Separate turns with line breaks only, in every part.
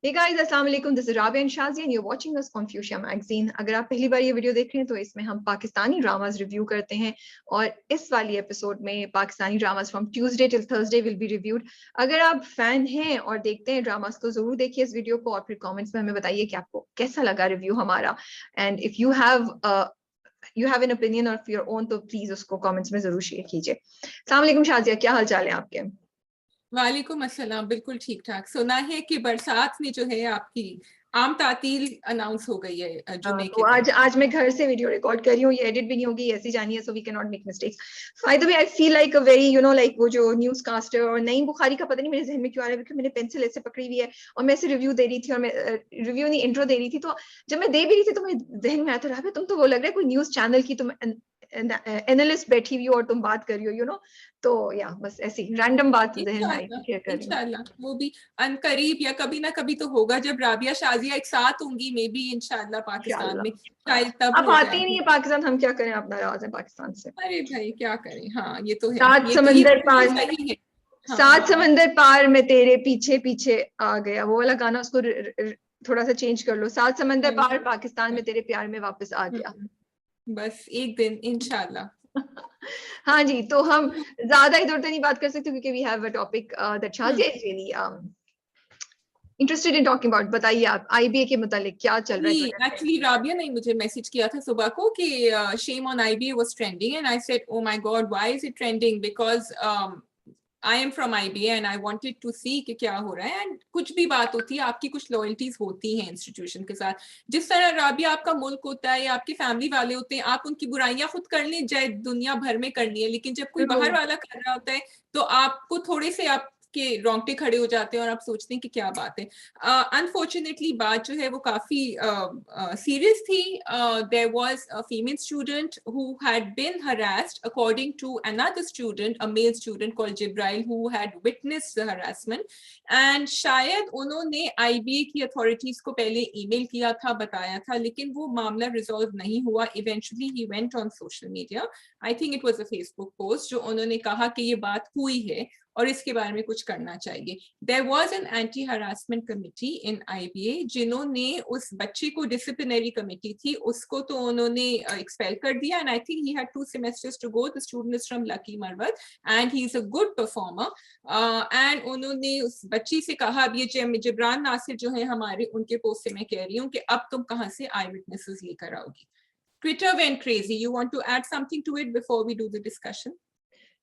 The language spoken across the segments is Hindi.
Hey guys, अस्सलाम वालेकुम. This is Rabia and Shazia and you're watching us on Fuchsia Magazine. अगर आप पहली बार ये वीडियो देख रहे हैं तो इसमें हम पाकिस्तानी ड्रामास रिव्यू करते हैं और इस वाली एपिसोड में Pakistani dramas from Tuesday till Thursday will be reviewed. अगर आप फैन हैं और देखते हैं ड्रामास तो जरूर देखिए इस वीडियो को और फिर कमेंट्स में हमें बताइए कि आपको कैसा लगा रिव्यू हमारा. And if you have an opinion of your own तो प्लीज उसको कमेंट्स में जरूर शेयर कीजिए. अस्सलाम वालेकुम शाजिया, क्या हाल चाल है आपके?
वालेकुम अस्सलाम. बिल्कुल ठीक ठाक. सुना है कि बरसात में जो है आपकी आम तातील अनाउंस हो गई है जुमे
तो
के
आज मैं घर से वीडियो रिकॉर्ड कर रही हूँ. ये एडिट भी नहीं होगी, ऐसी जानी है, so we can not make mistakes. By the way I feel like a very like वो जो न्यूज कास्टर और नईम बुखारी का पता नहीं मेरे जहन में क्यों आ रहा है, क्योंकि मैंने पेंसिल ऐसे पकड़ी हुई है और मैं ऐसे रिव्यू दे रही थी और मैं रिव्यू नहीं इंट्रो दे रही थी. तो जब मैं दे भी रही थी तो मेरे जहन में आता रहा तुम तो वो लग रहा है कोई न्यूज चैनल की तुम एनालिस्ट बैठी हुई हो और तुम बात कर रही हो तो या बस ऐसी रैंडम बात जहन में आई थी, शेयर कर रही हूँ.
इंशाल्लाह वो भी अनकरीब या कभी ना कभी तो होगा जब राबिया शाजिया एक साथ होंगी, मे बी इंशाल्लाह पाकिस्तान में शायद तब
आप
हो
आते ही नहीं
जाए.
है पाकिस्तान, हम क्या करें, आप नाराज हैं पाकिस्तान से.
अरे भाई क्या करें. हाँ ये तो है,
सात
ये
समंदर पार,
सही है.
सात
हाँ
समंदर पार में तेरे पीछे पीछे आ गया, वो वाला गाना उसको थोड़ा सा चेंज कर लो. सात समंदर पार पाकिस्तान में तेरे प्यार में वापस आ गया.
बस एक दिन इंशाल्लाह.
हाँ जी, तो हम ज्यादा इधर उधर नहीं बात कर सकते क्योंकि we have a topic that Shazia is really interested in talking about. बताइए आप आईबीए के मुतालिक क्या चल रहा है.
एक्चुअली राबिया ने मुझे मैसेज किया था सुबह को कि shame on IBA was trending and I said oh my God why is it trending, because I am from IBA and I wanted to see कि क्या हो रहा है. एंड कुछ भी बात होती है, आपकी कुछ लॉयल्टीज होती हैं इंस्टीट्यूशन के साथ. जिस तरह राबिया आपका मुल्क होता है या आपके फैमिली वाले होते हैं, आप उनकी बुराइयां खुद कर लें चाहे दुनिया भर में करनी है, लेकिन जब कोई बाहर वाला कर रहा होता है तो आपको थोड़े से आप के रोंगटे खड़े हो जाते हैं और आप सोचते हैं कि क्या बात है. अनफॉर्चुनेटली बात जो है वो काफी सीरियस थी. There was a female student who had been harassed according to another student, a male student called Jibrail, who had witnessed the harassment. And शायद उन्होंने आईबीए की अथॉरिटीज को पहले ईमेल किया था, बताया था, लेकिन वो मामला रिजॉल्व नहीं हुआ. Eventually he went on social media, I think it was a Facebook post, जो उन्होंने कहा कि ये बात हुई है और इसके बारे में कुछ करना चाहिए. There was an anti harassment committee in IBA जिन्होंने उस बच्चे को, डिसिप्लिनरी कमिटी थी, उसको तो उन्होंने एक्सपेल कर दिया. And I think he had 2 semesters to go. The student is from Lakki Marwat and he is a good performer. And उन्होंने उस बच्ची से कहा, अब ये जिब्रान नासिर जो है हमारे, उनके पोस्ट से मैं कह रही हूँ कि अब तुम कहाँ से आई विटनेसेस लेकर आओगी. Twitter went crazy. You want to add something to it before we do the discussion?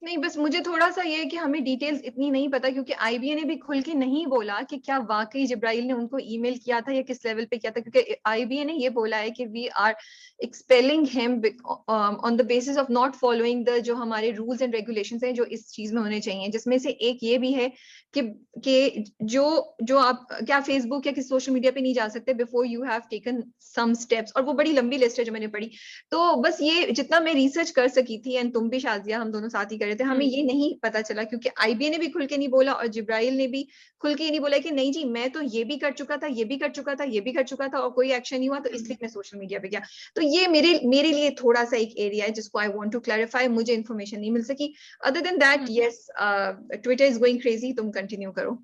नहीं, बस मुझे थोड़ा सा ये है कि हमें डिटेल्स इतनी नहीं पता क्योंकि आईबीए ने भी खुल के नहीं बोला कि क्या वाकई जिब्राइल ने उनको ईमेल किया था या किस लेवल पे किया था, क्योंकि आईबीए ने ये बोला है कि we are expelling him on the basis of not following the जो हमारे रूल्स एंड रेगुलेशंस हैं जो इस चीज में होने चाहिए, जिसमें से एक ये भी है कि जो आप क्या फेसबुक या किसी सोशल मीडिया पे नहीं जा सकते before you have taken some steps, और वो बड़ी लंबी लिस्ट है जो मैंने पढ़ी. तो बस ये जितना मैं रिसर्च कर सकी थी, एंड तुम भी शाजिया, हम दोनों साथ ही कर रहे थे, हमें ये नहीं पता चला क्योंकि आईबीए ने भी खुल के नहीं बोला और जिब्राइल ने भी खुल के नहीं बोला कि नहीं जी मैं तो ये भी कर चुका था, ये भी कर चुका था, ये भी कर चुका था और कोई एक्शन नहीं हुआ तो इसलिए मैं सोशल मीडिया पे गया. तो ये मेरे लिए थोड़ा सा एक एरिया है जिसको आई वांट टू क्लैरिफाई. मुझे इन्फॉर्मेशन नहीं मिल सकी. Other than that yes, Twitter is going crazy. तुम कंटिन्यू करो.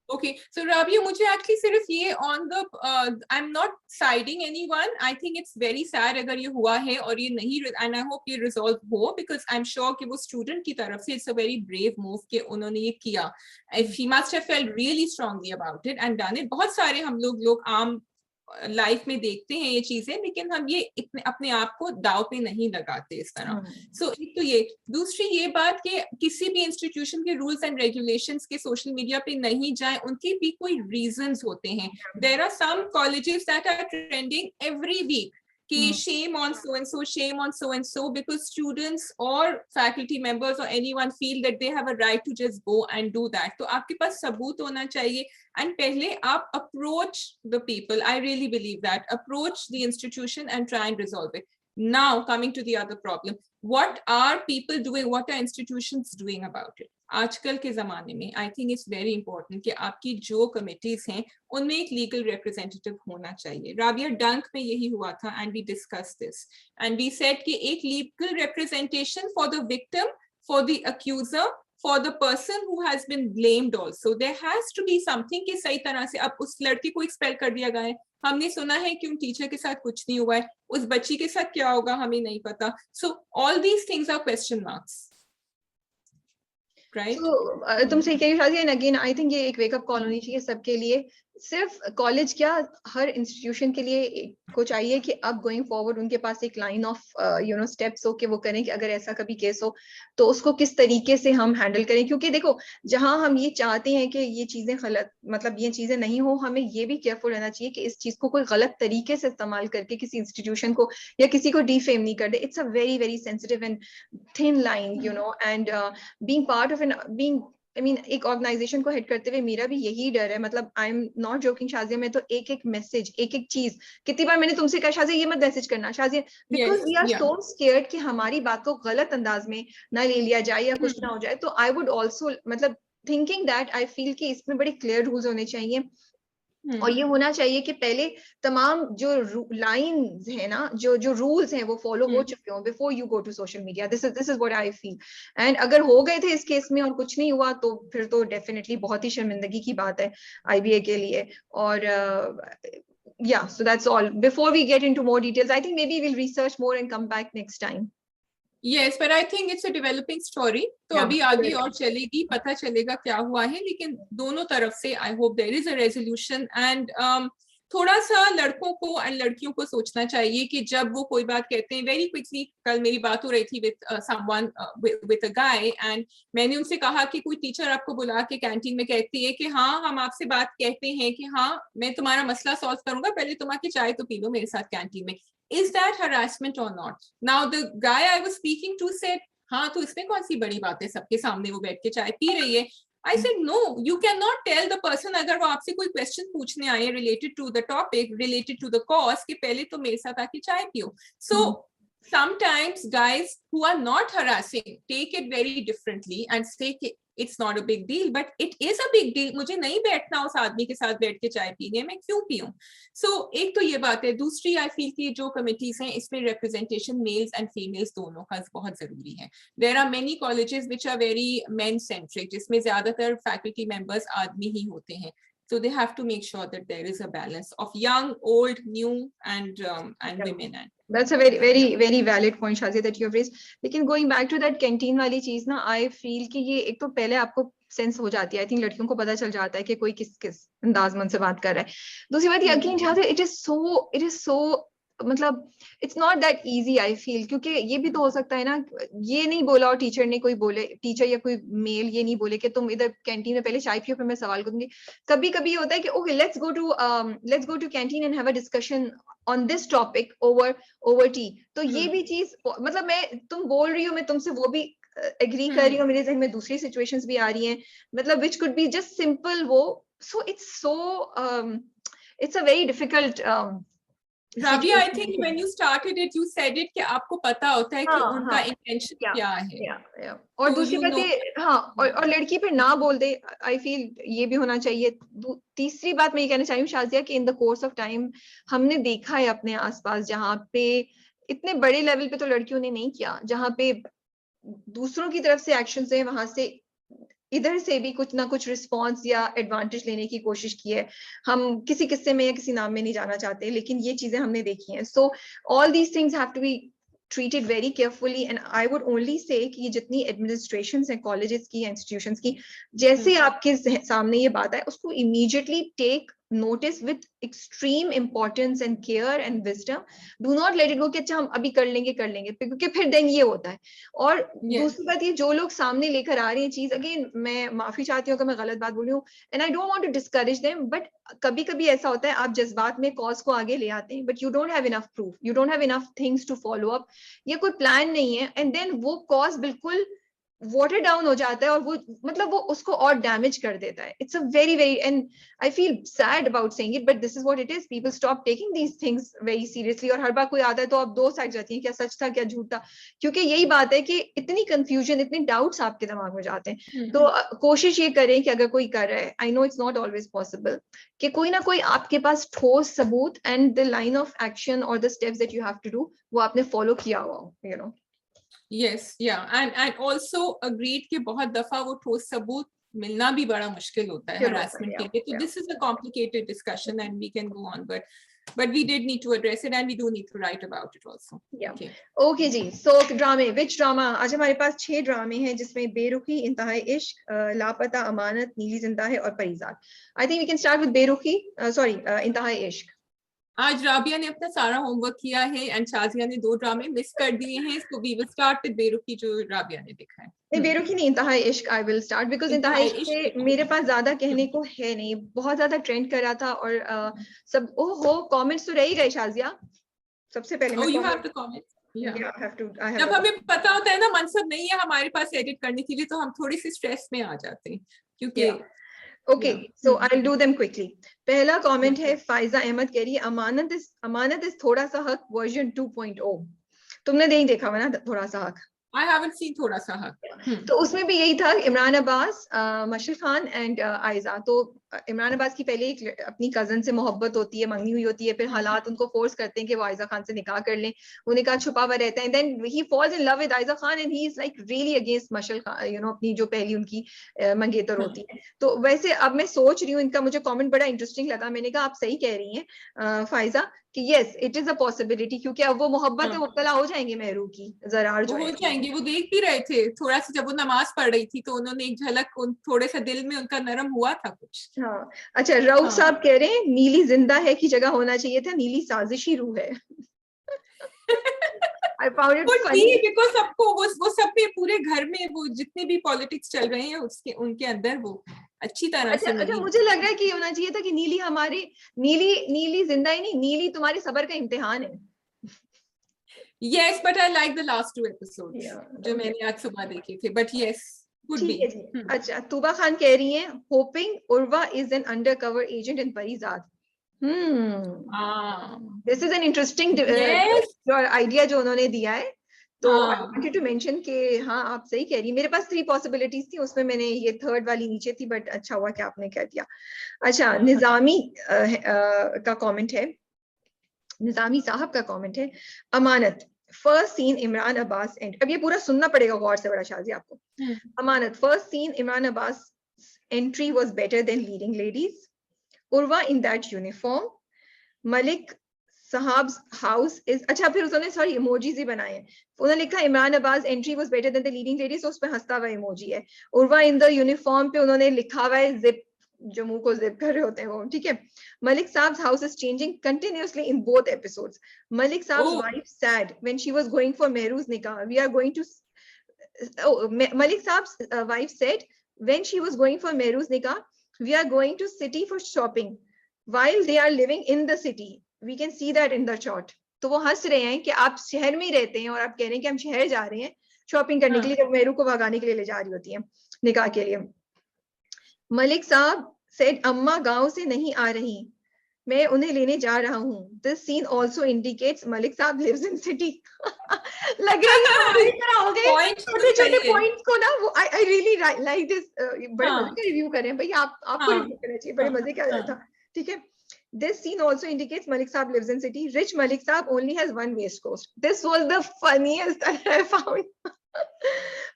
Okay, so Rabia, मुझे actually सिर्फ ये on the I'm not siding anyone. I think it's very sad अगर ये हुआ है और ये नहीं, and I hope ये resolve हो, because I'm sure कि वो student की तरफ से it's a very brave move कि उन्होंने ये किया. If he must have felt really strongly about it and done it. बहुत सारे हम लोग आम लाइफ में देखते हैं ये चीजें, लेकिन हम ये इतने अपने आप को दाव पे नहीं लगाते इस तरह. सो एक तो ये, दूसरी ये बात कि किसी भी इंस्टीट्यूशन के रूल्स एंड रेगुलेशंस के सोशल मीडिया पे नहीं जाए, उनके भी कोई रीजंस होते हैं. There are some colleges that are trending every week कि shame on so and so, shame on so and so, because students or faculty members or anyone feel that they have a right to just go and do that. तो आपके पास सबूत होना चाहिए. And पहले आप approach the people. I really believe that. Approach the institution and try and resolve it. Now, coming to the other problem, what are people doing? What are institutions doing about it? आजकल के जमाने में I think it's very important कि आपकी जो कमिटीज हैं उनमें एक लीगल रिप्रेजेंटेटिव होना चाहिए. राबिया, डंक में यही हुआ था and we discussed this and we said कि एक legal representation for the victim, for the accuser, for the person who has been blamed also. There has to be something कि सही तरह से अब उस लड़की को एक्सपेल कर दिया गया है, हमने सुना है कि उन टीचर के साथ कुछ नहीं हुआ है, उस बच्ची के साथ क्या होगा हमें नहीं पता. So all these things are question marks. Right?
So, तुम सही कह रही हो शादी, and again I think ये एक वेकअप कॉल होनी चाहिए सबके लिए. सिर्फ कॉलेज क्या, हर इंस्टीट्यूशन के लिए को चाहिए कि अब गोइंग फॉरवर्ड उनके पास एक लाइन ऑफ स्टेप्स हो कि वो करें कि अगर ऐसा कभी केस हो तो उसको किस तरीके से हम हैंडल करें. क्योंकि देखो, जहां हम ये चाहते हैं कि ये चीजें गलत, मतलब ये चीजें नहीं हो, हमें ये भी केयरफुल रहना चाहिए कि इस चीज को कोई गलत तरीके से इस्तेमाल करके किसी इंस्टीट्यूशन को या किसी को डिफेम नहीं कर दे. It's a very very sensitive and thin line, and being part of एक ऑर्गेनाइजेशन को हेड करते हुए मेरा भी यही डर है. मतलब I am not joking Shazia, मैं तो एक एक मैसेज, एक एक चीज, कितनी बार मैंने तुमसे कहा शाजिया ये मत मैसेज करना Shazia, because we are so scared कि हमारी बात को गलत अंदाज में ना ले लिया जाए या कुछ ना हो जाए. तो आई वुड ऑल्सो, मतलब थिंकिंग दैट, आई फील कि इसमें बड़े क्लियर रूल्स होने चाहिए. और ये होना चाहिए कि पहले तमाम जो लाइंस है ना, जो रूल्स हैं वो फॉलो हो चुके हों before you go to social media. This is what I feel. And अगर हो गए थे इस केस में और कुछ नहीं हुआ तो फिर तो डेफिनेटली बहुत ही शर्मिंदगी की बात है आईबीए के लिए. और yeah, so that's all. Before we get into more details, I think maybe we'll research more and come back next time.
Yes, but I think it's a developing story. तो अभी आगे और चलेगी, पता चलेगा क्या हुआ है, लेकिन दोनों तरफ से I hope there is a resolution. And थोड़ा सा लड़कों को और लड़कियों को सोचना चाहिए कि जब वो कोई बात कहते हैं, very quickly कल मेरी बात हो रही थी with someone with a guy, and मैंने उनसे कहा कि कोई टीचर आपको बुला के कैंटीन में कहती है कि हाँ हम आपसे बात कहते हैं कि हाँ मैं तुम्हारा मसला सॉल्व करूंगा, पहले तुम आके चाय तो पी लो मेरे साथ कैंटीन में. Is that harassment or not? Now the guy I was speaking to said, हाँ तो इसमें कौन सी बड़ी बात है, सबके सामने वो बैठ के चाय पी रही है. I said no, you cannot tell the person अगर वो आपसे कोई क्वेश्चन पूछने आए related to the topic, related to the cause, कि पहले तो मेरे साथ आके चाय पियो. So sometimes guys who are not harassing take it very differently and say it's not a big deal, but it is a big deal. मुझे नहीं बैठना उस आदमी के साथ बैठ के चाय पीने, मैं क्यों पीऊं? So एक तो ये बात है. दूसरी I feel कि जो कमिटीज हैं इसमें representation males and females दोनों का बहुत जरूरी है. There are many colleges which are very men centric, जिसमें ज्यादातर faculty members आदमी ही होते हैं. So they have to make sure that there is a balance of young, old, new, and women. And
that's a very very very valid point, Shazia, that you have raised. लेकिन going back to that canteen वाली चीज ना, I feel कि ये एक तो पहले आपको सेंस हो जाती है. आई थिंक लड़कियों को पता चल जाता है कि कोई किस किस अंदाज में उनसे बात कर रहा है. दूसरी बात ये again Shazia, it is so मतलब it's not that easy I feel. क्योंकि ये भी तो हो सकता है ना, ये नहीं बोला और टीचर ने कोई बोले, टीचर या कोई मेल ये नहीं बोले कि तुम इधर कैंटीन में पहले चाय पियो फिर मैं सवाल करूंगी. कभी कभी होता है कि okay let's go to canteen and have a discussion on this topic over tea. तो ये भी चीज, मतलब मैं तुम बोल रही हो, मैं तुमसे वो भी एग्री कर रही हूँ, मेरे जहन में दूसरी सिचुएशंस भी आ रही हैं, मतलब which could be just simple वो. So it's a very difficult.
Rabia, I think when you started it, you said it कि आपको पता होता है कि उनका इंटेंशन क्या है.
और दूसरी बात ये, हाँ, और लड़की पे ना बोल दे, आई फील ये भी होना चाहिए. तीसरी बात मैं ये कहना चाहती हूँ शाज़िया कि in the course of time हमने देखा है अपने आसपास जहाँ पे इतने बड़े लेवल पे तो लड़कियों ने नहीं किया, जहाँ पे दूसरों की तरफ से एक्शन है वहां से इधर से भी कुछ ना कुछ रिस्पॉन्स या एडवांटेज लेने की कोशिश की है. हम किसी किस्से में या किसी नाम में नहीं जाना चाहते, लेकिन ये चीजें हमने देखी हैं. So all these things have to be treated very carefully, and I would only say कि जितनी administrations हैं colleges की, institutions की, जैसे आपके सामने ये बात है उसको immediately take notice with extreme importance and care and wisdom. Do not let it go कि अच्छा हम अभी कर लेंगे, क्योंकि फिर then ये होता है. और दूसरी बात ये, जो लोग सामने लेकर आ रहे हैं चीज, अगेन मैं माफी चाहती हूँ अगर मैं गलत बात बोल रही हूँ, and I don't want to discourage them, but कभी कभी ऐसा होता है आप जज्बात में कॉज को आगे ले आते हैं, but you don't have enough proof, you don't have enough things to follow up, ये कोई प्लान नहीं है, एंड देन वो कॉज बिल्कुल वाटर डाउन हो जाता है और वो मतलब वो उसको और डैमेज कर देता है. It's a very very, and I feel sad about saying it, but this is what it is. People stop taking these things very seriously, और हर बार कोई आता है तो आप दो साइड जाती हैं, क्या सच था क्या झूठ था, क्योंकि यही बात है कि इतनी कंफ्यूजन, इतने डाउट्स आपके दिमाग में जाते हैं. तो कोशिश ये करें कि अगर कोई कर रहा है, I know it's not always possible, कि कोई ना कोई आपके पास ठोस सबूत and the line of action और the steps that you have to do वो आपने फॉलो किया हुआ हो, you know.
Yes, yeah, and also agreed कि बहुत दफा वो ठोस सबूत मिलना भी बड़ा मुश्किल होता है harassment के लिए. So this is a complicated discussion and we can go on, but we did need to address it and we do need to write about it also.
Yeah.
Okay.
Okay ji. So ड्रामे, which drama? आज हमारे पास 6 ड्रामे हैं जिसमें बेरुखी, इंतहाई इश्क, लापता, अमानत, नीली जिंदा है और परिजात. I think we can start with बेरुखी, इंतहाई इश्क.
आज राबिया ने अपना सारा होमवर्क किया है एंड शाजिया ने 2 ड्रामे मिस कर दिए हैं, so we will start with Berukhi जो राबिया ने देखा है.
नहीं बेरुखी नहीं, इंतहाई इश्क आई विल स्टार्ट बिकॉज इंतहाई इश्क पे मेरे पास ज्यादा कहने को है नहीं, बहुत ज्यादा ट्रेंड कर रहा था और सब ओहो कमेंट्स तो रह ही गए शाजिया. सबसे पहले
मैं you have to comment. Yeah.
Yeah, I have to.
जब हमें पता होता है ना मनसब नहीं है हमारे पास एडिट करने के लिए तो हम थोड़ी सी स्ट्रेस में आ जाते हैं क्योंकि
Okay, so I'll do them quickly. पहला कमेंट है फाइजा अहमद कह रही है अमानत इस थोड़ा सा हक वर्जन 2.0. तुमने नहीं देखा हुआ ना थोड़ा सा हक?
I haven't seen थोड़ा सा हक.
तो उसमें भी यही था, इमरान अब्बास, मशल खान एंड आयजा. तो इमरान अब्बास की पहले एक अपनी कजन से मोहब्बत होती है, मंगनी हुई होती है, फिर हालात उनको फोर्स करते हैं कि वो आयजा खान से निकाह कर लें. वो निकाह छुपा हुआ रहता है, then he falls in love with Ayeza Khan and he is like really against Mashal Khan, you know, अपनी जो पहली उनकी मंगेतर होती है. तो वैसे अब मैं सोच रही हूँ, इनका मुझे कमेंट बड़ा इंटरेस्टिंग लगा. मैंने कहा आप सही कह रही हैं फाइजा कि yes it is a possibility, क्योंकि अब वो मोहब्बत में मुब्तला हो जाएंगे मेहरू की, जरार जो
हो जाएंगे. वो देख भी रहे थे थोड़ा सा जब वो नमाज पढ़ रही थी तो उन्होंने एक झलक थोड़े सा दिल में उनका नरम हुआ था कुछ.
हाँ अच्छा, रऊफ साहब कह रहे हैं नीली जिंदा है की जगह होना चाहिए था नीली साजिशी रूह है. I found it funny
because सबको वो सब में पूरे घर में वो जितने भी पॉलिटिक्स चल रहे हैं उसके उनके अंदर वो अच्छी तरह से
अच्छा मुझे लग रहा है कि ये होना चाहिए था कि नीली हमारी नीली जिंदा ही नहीं, नीली तुम्हारे सबर का इम्तिहान है.
Yes, but I like the last 2 episodes जो मैंने आज सुबह देखे थे, but yes would be.
अच्छा तूबा खान कह रही है hoping Urva is an undercover agent in Parizad. This is an interesting idea जो उन्होंने दिया है. तो I wanted to mention कि हाँ आप सही कह रही हैं. मेरे पास 3 पॉसिबिलिटीज थी, उसमें मैंने ये थर्ड वाली नीचे थी, बट अच्छा हुआ कि आपने कह दिया. अच्छा निजामी का कमेंट है, निजामी साहब का कमेंट है Amanat first scene Imran Abbas and. अब ये पूरा सुनना पड़ेगा गौर से बड़ा शाजी आपको. Amanat first scene Imran Abbas entry was better than leading ladies. Urwa in that uniform. Malik साहब्स हाउस इज. अच्छा फिर उसने सॉरी इमोजीज ही बनाए हैं. उन्होंने लिखा Imran Abbas entry was better then the leading ladies, तो उस पे हंसता हुआ इमोजी है. उर्वा इन द यूनिफॉर्म पे उन्होंने लिखा हुआ है जिप, जो मुंह को जिप कर रहे होते हैं वो, ठीक है. Malik Saab's house is changing continuously in both episodes. Malik Saab's wife sad when she was going for Mehru's nikah. We are going to. Malik Saab's wife said when she was going for Mehru's nikah, we are going to city for shopping. While they are living in the city, we can see that in the shot. तो वो हंस रहे हैं कि आप शहर में ही रहते हैं और आप कह रहे हैं कि हम शहर जा रहे हैं शॉपिंग करने के लिए, जब मेहरू को भगाने के लिए ले जा रही होती है निकाह के लिए. मलिक साहब said अम्मा गांव से नहीं आ रही, मैं उन्हें लेने जा रहा हूँ. This scene also indicates Malik साहब lives in city. लग रहा है पूरी तरह हो गए छोटे-छोटे पॉइंट्स को ना. वो I really like this. बड़े मजे का रिव्यू कर रहे हैं भाई, आपको रिव्यू करना चाहिए, बड़े मजे का आया था, ठीक है. This scene also indicates Malik Saab lives in city. Rich Malik Saab only has one waistcoat. This was the funniest that I found.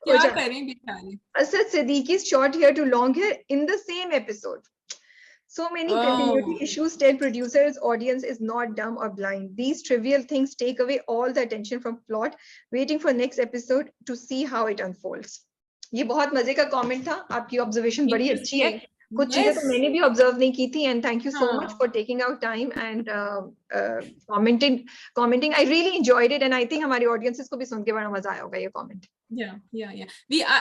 क्या करें बेचारे.
Asad Siddiqui's short hair to long hair in the same episode. So many continuity issues tell producers audience is not dumb or blind. These trivial things take away all the attention from plot, waiting for next episode to see how it unfolds. ये बहुत मजे का कमेंट था. आपकी ऑब्जर्वेशन बड़ी अच्छी है. कुछ चीजें तो मैंने भी ऑब्जर्व नहीं की थी, and thank you so much for taking out time and commenting. I really enjoyed it and I think हमारी ऑडियंसेस को भी सुन के बड़ा मजा आया होगा ये comment.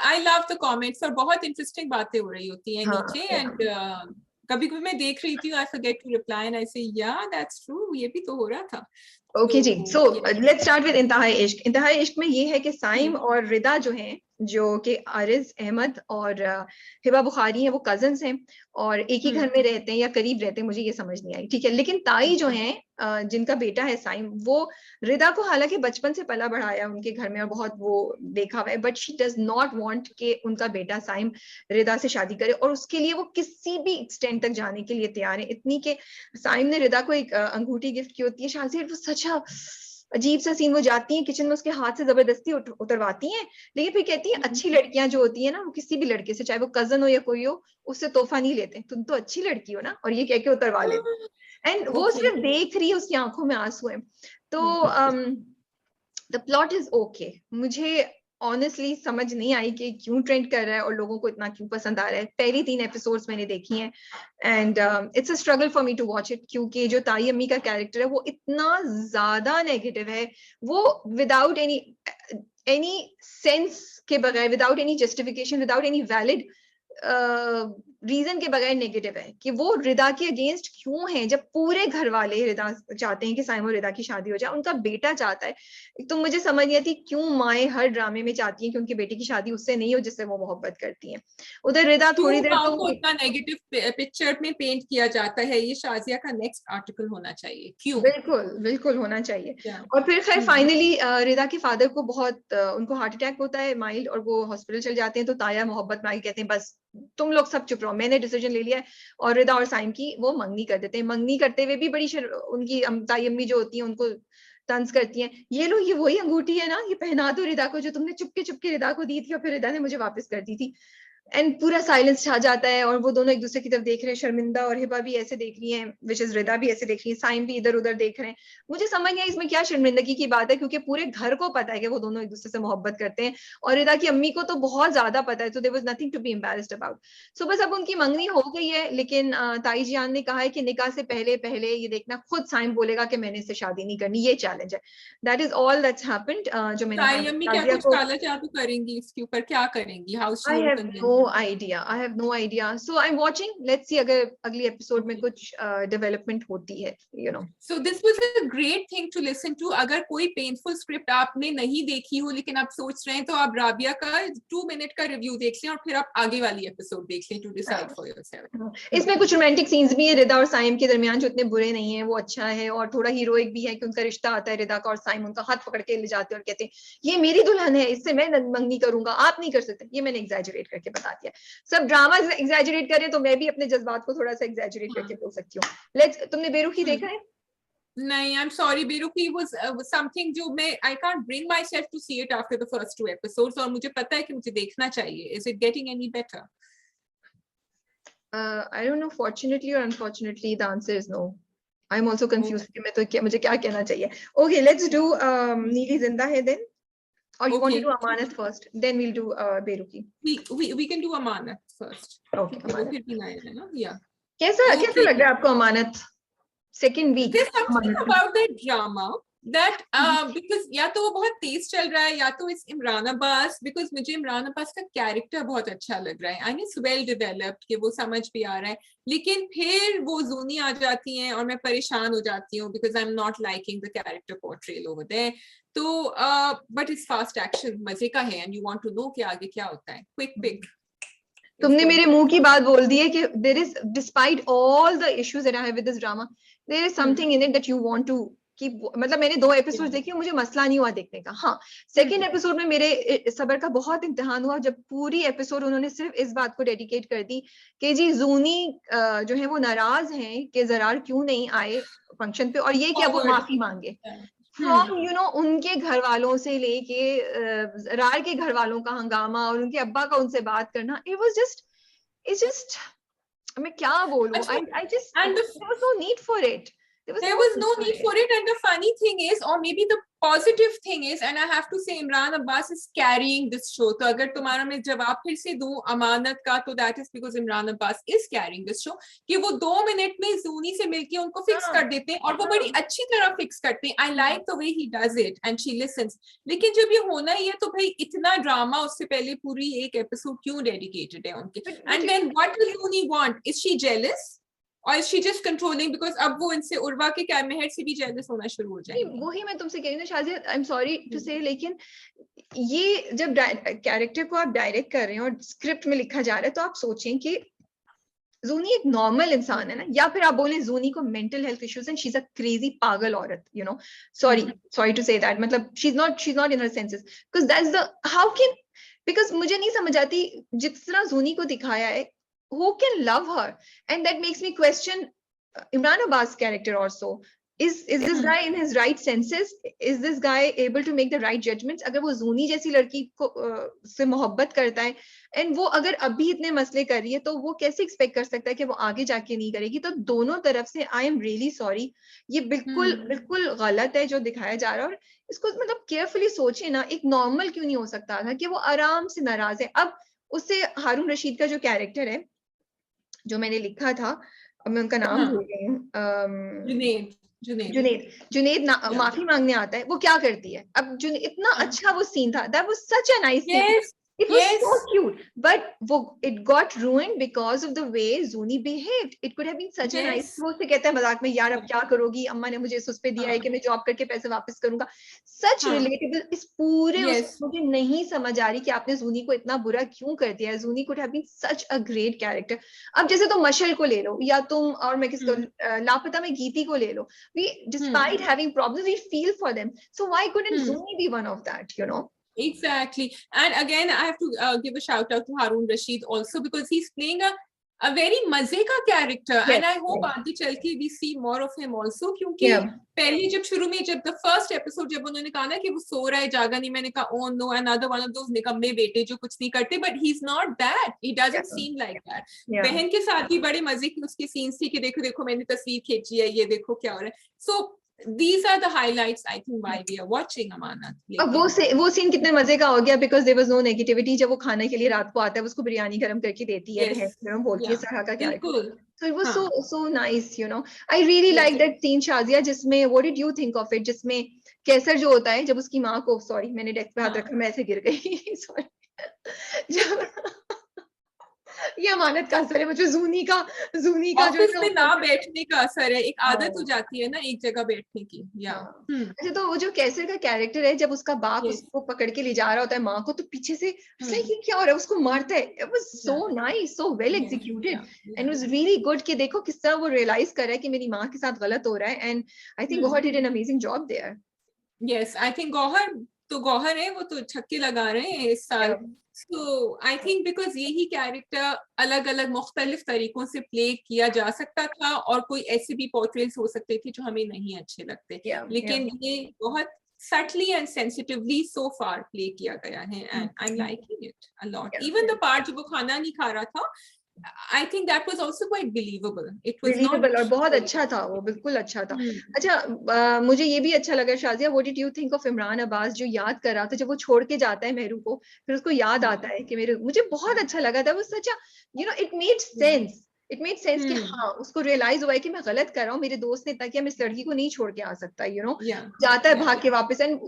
I love the comments और बहुत इंटरेस्टिंग बातें हो रही होती हैं नीचे. एंड कभी-कभी मैं देख रही थी, I forget to reply and I say yeah that's true, ये भी तो हो रहा था.
ओके जी, so let's start with Intehai Ishq. इंतहाई इश्क में ये है कि साइम और रिदा जो हैं, जो कि आरिज अहमद और हिबा बुखारी हैं, वो कजन्स हैं और एक ही घर में रहते हैं या करीब रहते हैं, मुझे ये समझ नहीं आई, ठीक है. लेकिन ताई जो हैं, जिनका बेटा है साइम, वो रिदा को हालांकि बचपन से पला बढ़ाया उनके घर में और बहुत वो देखा हुआ है, but she does not want कि उनका बेटा साइम रिदा से शादी करे, और उसके लिए वो किसी भी एक्सटेंट तक जाने के लिए तैयार है. इतनी के साइम ने रिदा को एक अंगूठी गिफ्ट की होती है. शादी, इट वाज सच अ अजीब सा सीन, वो जाती हैं किचन में, उसके हाथ से जबरदस्ती उतरवाती हैं, लेकिन फिर कहती हैं अच्छी लड़कियां जो होती है ना, वो किसी भी लड़के से, चाहे वो कजन हो या कोई हो, उससे तोहफा नहीं लेते, तुम तो अच्छी लड़की हो ना, और ये कह के उतरवा लेते। एंड वो
Okay.
सिर्फ देख रही है, उसकी आंखों में आंसू है। तो द प्लॉट इज ओके। मुझे ऑनेस्टली समझ नहीं आई कि क्यों ट्रेंड कर रहा है और लोगों को इतना क्यों पसंद आ रहा है। पहली 3 एपिसोड्स मैंने देखी हैं and it's a struggle for me to watch it, क्योंकि जो ताई अम्मी का कैरेक्टर है वो इतना ज्यादा नेगेटिव है, वो विदाउट एनी सेंस के बगैर, without any justification, without any valid reason के बगैर नेगेटिव है कि वो रिदा के अगेंस्ट क्यों है, जब पूरे घर वाले रिदा चाहते हैं कि साइम और रिदा की शादी हो जाए, उनका बेटा चाहता है। तो मुझे समझ नहीं आती क्यों माएं हर ड्रामे में चाहती हैं कि उनकी बेटी की शादी उससे नहीं हो जिससे वो मोहब्बत करती हैं। उधर रिदा थोड़ी देर
माओ
तो
को इतना नेगेटिव पिक्चर में पेंट किया जाता है, ये शाजिया का नेक्स्ट आर्टिकल होना चाहिए, क्यों?
बिल्कुल बिल्कुल होना चाहिए।
क्या?
और फिर खैर फाइनली रिदा के फादर को बहुत उनको हार्ट अटैक होता है माइल्ड, और वो हॉस्पिटल चल जाते हैं। तो ताया मोहब्बत में आके कहते हैं बस तुम लोग सब चुप रहो, मैंने डिसीजन ले लिया है। और रिदा और साइम की वो मंगनी कर देते हैं। मंगनी करते हुए भी बड़ी उनकी ताई अम्मी जो होती है उनको तंज करती हैं, ये लो ये वही अंगूठी है ना, ये पहना दो रिदा को जो तुमने चुपके चुपके रिदा को दी थी और फिर रिदा ने मुझे वापस कर दी थी। एंड पूरा साइलेंस छा जाता है और वो दोनों एक दूसरे की तरफ देख रहे हैं। शर्मिंदा और हिबा भी ऐसे देख रही हैं, विच इज रिदा भी ऐसे देख रही है, साइम भी इधर उधर देख रहे हैं। मुझे समझ नहीं आई इसमें क्या शर्मिंदगी की बात है, क्योंकि पूरे घर को पता है कि वो दोनों एक दूसरे से मोहब्बत करते हैं, और रिदा की अम्मी को तो बहुत ज्यादा पता है। तो there was nothing to be embarrassed about. So बस अब उनकी मंगनी हो गई है, लेकिन ताई जियान ने कहा है कि निकाह से पहले पहले ये देखना खुद साइम बोलेगा कि मैंने इससे शादी नहीं करनी, ये चैलेंज है। That is all that's happened. जो मैंने
ताई अम्मी क्या
शाजिया
कुछ
को,
काला जादू करेंगी इसके ऊपर? क्या करेंगी? How she
I
will
have
convince?
no idea. I have no idea. So I'm watching. Let's see अगर अगली एपिसोड में कुछ डेवलपमेंट होती है, you know.
So this was a great thing to listen to. अगर कोई पेनफुल स्क्रिप्ट आपने नहीं देखी हो लेकिन आप सोच रहे हैं, तो आप राबिया का 2 मिनट का रिव्यू देख लें और फिर आप आगे वाली एपिसोड देख लें टू डिसाइड फॉर योरसेल्फ।
इसमें कुछ रोमांटिक सीन्स भी है रिदा और साइम के दरमियान जो इतने बुरे नहीं है, वो अच्छा है। और थोड़ा हीरोइक भी है कि उनका रिश्ता आता है रिदा का, और साइम उनका हाथ पकड़ के ले जाते हैं और कहते हैं ये मेरी दुल्हन है, इससे मैं मंगनी करूंगा, आप नहीं कर सकते। ये मैंने एग्जैजरेट करके बता दिया। सब ड्रामा एग्जैजरेट करें तो मैं भी अपने जज्बात को थोड़ा सा एग्जैजरेट करके बोल सकती हूँ। लेट्स, तुमने बेरुखी देखा है?
नहीं, I'm sorry, बेरुखी was something जो मैं I can't bring myself to see it after the first 2 episodes, और मुझे पता है कि मुझे देखना चाहिए. Is it getting any better?
I don't know, fortunately or unfortunately the answer is no. I'm also confused कि मैं तो क्या, मुझे क्या कहना चाहिए। Okay, let's do नीली जिंदा है then, or you want to do Amanat first, then we'll do बेरुखी.
We can do Amanat first.
Okay,
वो
अमानत.
फिर भी नया है ना? Yeah.
कैसा लग रहा है आपको अमानत? Second week.
There's something about that drama that because या तो वो बहुत तेज चल रहा है, या तो इट्स इमरान अब्बास, बिकॉज मुझे इमरान अब्बास का कैरेक्टर बहुत अच्छा लग रहा है। I mean it's well developed, कि वो समझ भी आ रहा है, लेकिन फिर वो जूनी आ जाती हैं और मैं परेशान हो जाती हूँ because I am not liking the character portrayal over there. तो बट इट्स फास्ट एक्शन, मजे का है, and you want to know कि आगे क्या होता है। Quick pick.
तुमने मेरे मुंह की बात बोल दी है कि there is, despite all the issues that I have with this drama, there is something in it that you want to keep. मतलब मैंने 2 एपिसोड देखे, मुझे मसला नहीं हुआ देखने का। हाँ, सेकंड एपिसोड में मेरे सब्र का बहुत इम्तिहान हुआ, जब पूरी एपिसोड उन्होंने सिर्फ इस बात को डेडिकेट कर दी कि जी जूनी जो है वो नाराज हैं कि जरार क्यों नहीं आए फंक्शन पे, और ये कि अब वो माफी मांगे फ्रॉम उनके घर वालों से लेके रार के घर वालों का हंगामा और उनके अब्बा का उनसे बात करना। इट्स जस्ट मैं क्या बोलूं, I just, there was no need for it.
There was no need for it, and the funny thing is, or maybe the positive thing is, and I have to say Imran Abbas is carrying this show. तो अगर तुम्हारा मैं जवाब फिर से दूं अमानत का, तो that is because Imran Abbas is carrying this show, कि वो 2 मिनट में जूनी से मिलके उनको फिक्स कर देते हैं, और वो बड़ी अच्छी तरह फिक्स करते हैं। I like the way he does it and she listens. लेकिन जब ये होना ही है तो भाई इतना ड्रामा उससे पहले पूरी एक एपिसोड क्यों डेडिकेटेड है उनके? And then what does Zuni want? Is she jealous? और is she just controlling? because अब वो इनसे उर्वा के कैमहेड से भी जेलस होना शुरू हो जाएंगे।
वही मैं तुमसे कह रही हूँ Shazia, I am sorry to say, लेकिन ये जब कैरेक्टर को आप डायरेक्ट कर रहे हैं और स्क्रिप्ट में लिखा जा रहा है, तो आप सोचें कि जूनी एक नॉर्मल इंसान है ना, या फिर आप बोलें जूनी को mental health issues and she is a crazy पागल औरत, सॉरी टू से दैट, मतलब she is not in her senses, because that's the how can, because मुझे नहीं समझ आती जिस तरह जूनी को दिखाया है, who can love her, and that makes me question Imran Abbas character also, Is this guy in his right senses? Is this guy able to make the right judgments? अगर वो जूनी जैसी लड़की को से मोहब्बत करता है एंड वो अगर अभी इतने मसले कर रही है तो वो कैसे एक्सपेक्ट कर सकता है कि वो आगे जाके नहीं करेगी? तो दोनों तरफ से आई एम रियली सॉरी, ये बिल्कुल बिल्कुल गलत है जो दिखाया जा रहा है। और इसको मतलब केयरफुली सोचे ना, एक नॉर्मल क्यों नहीं हो सकता था कि वो आराम से नाराज है। अब उससे हारून रशीद का जो कैरेक्टर है जो मैंने लिखा था, अब मैं उनका नाम भूल गई हूँ, जुनेद माफी मांगने आता है, वो क्या करती है? अब इतना अच्छा वो सीन था, that was such a nice scene, it was so cute, but it got ruined because of the way Zuni behaved. It could have been such a nice, वो उससे कहता है मजाक में, यार अब क्या करोगी, अम्मा ने मुझे उस पे दिया है कि मैं जॉब करके पैसे वापस करूंगा। सच रिलेटेबल। इस पूरे मुझे नहीं समझ आ रही कि आपने जूनी को इतना बुरा क्यों कर दिया है। जूनी could have been such a great character। अब जैसे तुम मशल को ले लो, या तुम और मैं किसको, लापता में गीती को ले लो, we despite having problems we feel for them, so why couldn't Zuni be one of that, you know?
Exactly. And again, I have to give a shout out to Harun Rashid also, because he's playing a very मजे का character, and I hope आगे चल के we see more of him also, क्योंकि पहले जब शुरू में जब the first episode जब उन्होंने कहा ना कि वो सो रहा है जागा नहीं, मैंने कहा oh no, another one of those निकम्मे बेटे जो कुछ नहीं करते, but he's not that, he doesn't seem like that। बहन के साथ भी बड़े मजे की उसकी scenes थी कि देखो देखो मैंने तस्वीर खींची है, ये देखो क्या हो रहा है। So these are the highlights I think why we are watching Amanat।
अब वो सीन कितने मजे का हो गया, because there was no negativity। जब वो खाने के लिए रात को आता है, उसको बिरयानी गरम करके देती है, बहन बोलती है सरहा का character, so it was so nice, you know। I really like that scene Shazia, जिसमें what did you think of it, जिसमें कैसर जो होता है, जब उसकी माँ को, सॉरी मैंने डेस्क पे हाथ रखा, मैं ऐसे गिर गई सॉरी ये अमानत का असर है, मुझे जूनी का
ऑफिस में ना बैठने का असर है, एक आदत हो जाती है ना एक जगह बैठने की। या
अच्छा, तो वो जो कैसर का कैरेक्टर है, जब उसका बाप उसको पकड़ के ले जा रहा होता है माँ को, तो पीछे से ये क्या हो रहा है, उसको मारता है। It was so nice, so well executed, and was really good कि देखो किस तरह वो रियलाइज कर रहा है कि मेरी माँ के साथ गलत हो रहा है, and I think Gohar did an amazing job there.
Yes, I think Gohar है, वो तो छक्के लगा रहे हैं इस साल। So I think because यही कैरेक्टर अलग अलग मुख्तलिफ तरीकों से प्ले किया जा सकता था, और कोई ऐसे भी पोर्ट्रेल्स हो सकते थे जो हमें नहीं अच्छे लगते, लेकिन ये बहुत subtly and sensitively so far play किया गया है, and I'm liking it a lot। Even the part जब वो खाना नहीं खा रहा था, I think that was also quite believable। It was
believable और बहुत अच्छा था, वो बिल्कुल अच्छा था। अच्छा, मुझे ये भी अच्छा लगा Shazia, what did you think of Imran Abbas जो याद कर रहा था, जब वो छोड़ के जाता है मेहरू को, फिर उसको याद आता है कि मुझे बहुत अच्छा लगा था वो। सच you know, it made sense कि हाँ, उसको रियलाइज हुआ है कि मैं गलत कर रहा हूँ, मेरे दोस्त ने, ताकि मैं इस लड़की को नहीं छोड़ के आ सकता, you know। जाता है भाग के वापस, एंड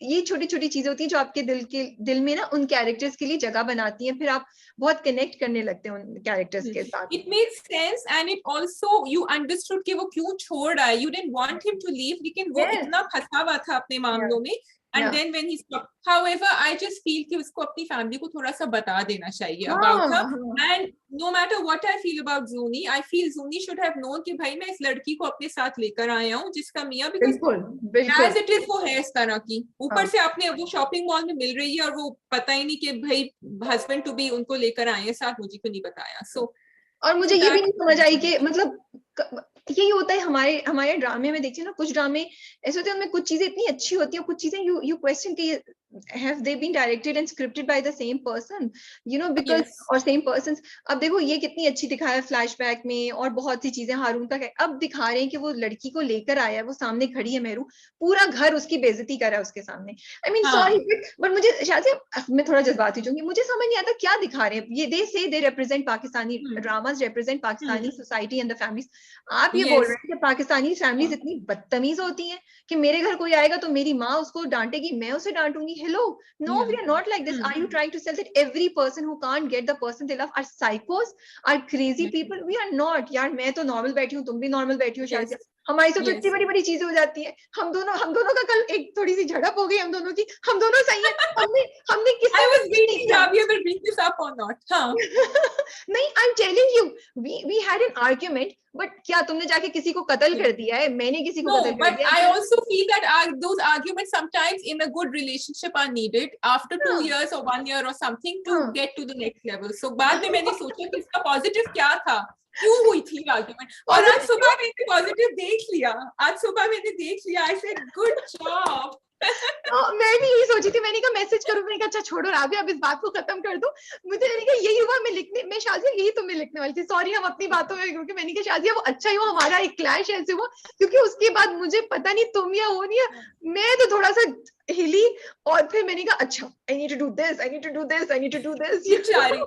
ये छोटी छोटी चीजें होती हैं जो आपके दिल में ना उन कैरेक्टर्स के लिए जगह बनाती हैं, फिर आप बहुत कनेक्ट करने लगते हैं उन कैरेक्टर्स के साथ।
It made sense, and it also you understood कि वो क्यों छोड़ रहा है, you didn't want him to leave, लेकिन वो इतना फंसा हुआ था अपने मामलों में, and then when he stopped, however I just feel कि उसको अपनी फैमिली को थोड़ा सा बता देना चाहिए about her, and no matter what I feel about Zuni, I feel Zuni should have known कि भाई मैं इस लड़की को अपने साथ लेकर आया हूँ जिसका मियाँ, because as it is वो है इस तरह की, ऊपर से आपने वो शॉपिंग मॉल में मिल रही है और वो पता ही नहीं कि भाई हस्बैंड टू बी उनको लेकर आए हैं साथ, मुझे क्यों नहीं बताया। So
और मुझे ये भी नहीं समझ आई कि मतलब यही होता है हमारे ड्रामे में, देखिए ना, कुछ ड्रामे ऐसे होते हैं उनमें कुछ चीजें इतनी अच्छी होती हैं, कुछ चीजें यू क्वेश्चन कि have they been directed and scripted by the same person, you know, because or same persons। अब देखो ये कितनी अच्छी दिखाया है फ्लैशबैक में, और बहुत सी चीजें हारून तक है। अब दिखा रहे हैं कि वो लड़की को लेकर आया है, वो सामने खड़ी है मेहरू, पूरा घर उसकी बेइज्जती कर रहा है उसके सामने। आई मीन सॉरी, बट मुझे शायद मैं थोड़ा जज्बाती होंगी, मुझे समझ नहीं आता क्या दिखा रहे हैं ये। दे से they represent Pakistani dramas, represent Pakistani society and the families. आप ये बोल रहे हैं कि पाकिस्तानी फैमिलीज इतनी बदतमीज होती हैं कि मेरे घर कोई आएगा तो मेरी माँ उसको डांटेगी, मैं उसे डांटूंगी। Hello, no, we are not like this। Are you trying to say that every person who can't get the person they love are psychos, are crazy people? We are not। यार मैं तो नॉर्मल बैठी हूँ, तुम भी नॉर्मल बैठी हो शायद, हमारी तो इतनी बड़ी बड़ी चीजें हो जाती है। हम दोनों का कल एक थोड़ी सी झड़प हो गई, हम दोनों की, हम दोनों सही है। हमने किसी
I was beating you up, you will beat this up or not? हाँ
नहीं, I'm telling you, we had an argument, but क्या तुमने जाके किसी को कत्ल कर दिया है? मैंने किसी को कत्ल कर दिया है?
I also feel that those arguments sometimes in a good relationship are needed after 2 years or 1 year or something to get to the next level। So बाद में मैंने सोचा कि इसका positive क्या था क्यों हुई थी आर्ग्यूमेंट। और आज सुबह मैंने पॉजिटिव देख लिया, आज सुबह मैंने देख लिया, आई सेड गुड जॉब।
मैं भी यही सोची थी, मैंने कहा मैसेज करूं, मैंने कहा अच्छा छोड़ो राबिया अब इस बात को खत्म कर दो। मुझे मैंने कहा यही हुआ, मैं शाजिया यही तो मैं लिखने वाली थी, सॉरी हम अपनी बातों में, क्योंकि मैंने कहा शाजिया वो अच्छा ही हुआ हमारा एक क्लैश ऐसे हुआ, क्योंकि उसके बाद मुझे पता नहीं तुम या वो नहीं, मैं तो थोड़ा सा हिली, और फिर मैंने कहा अच्छा I need to do this, I need to do this, I need to do this.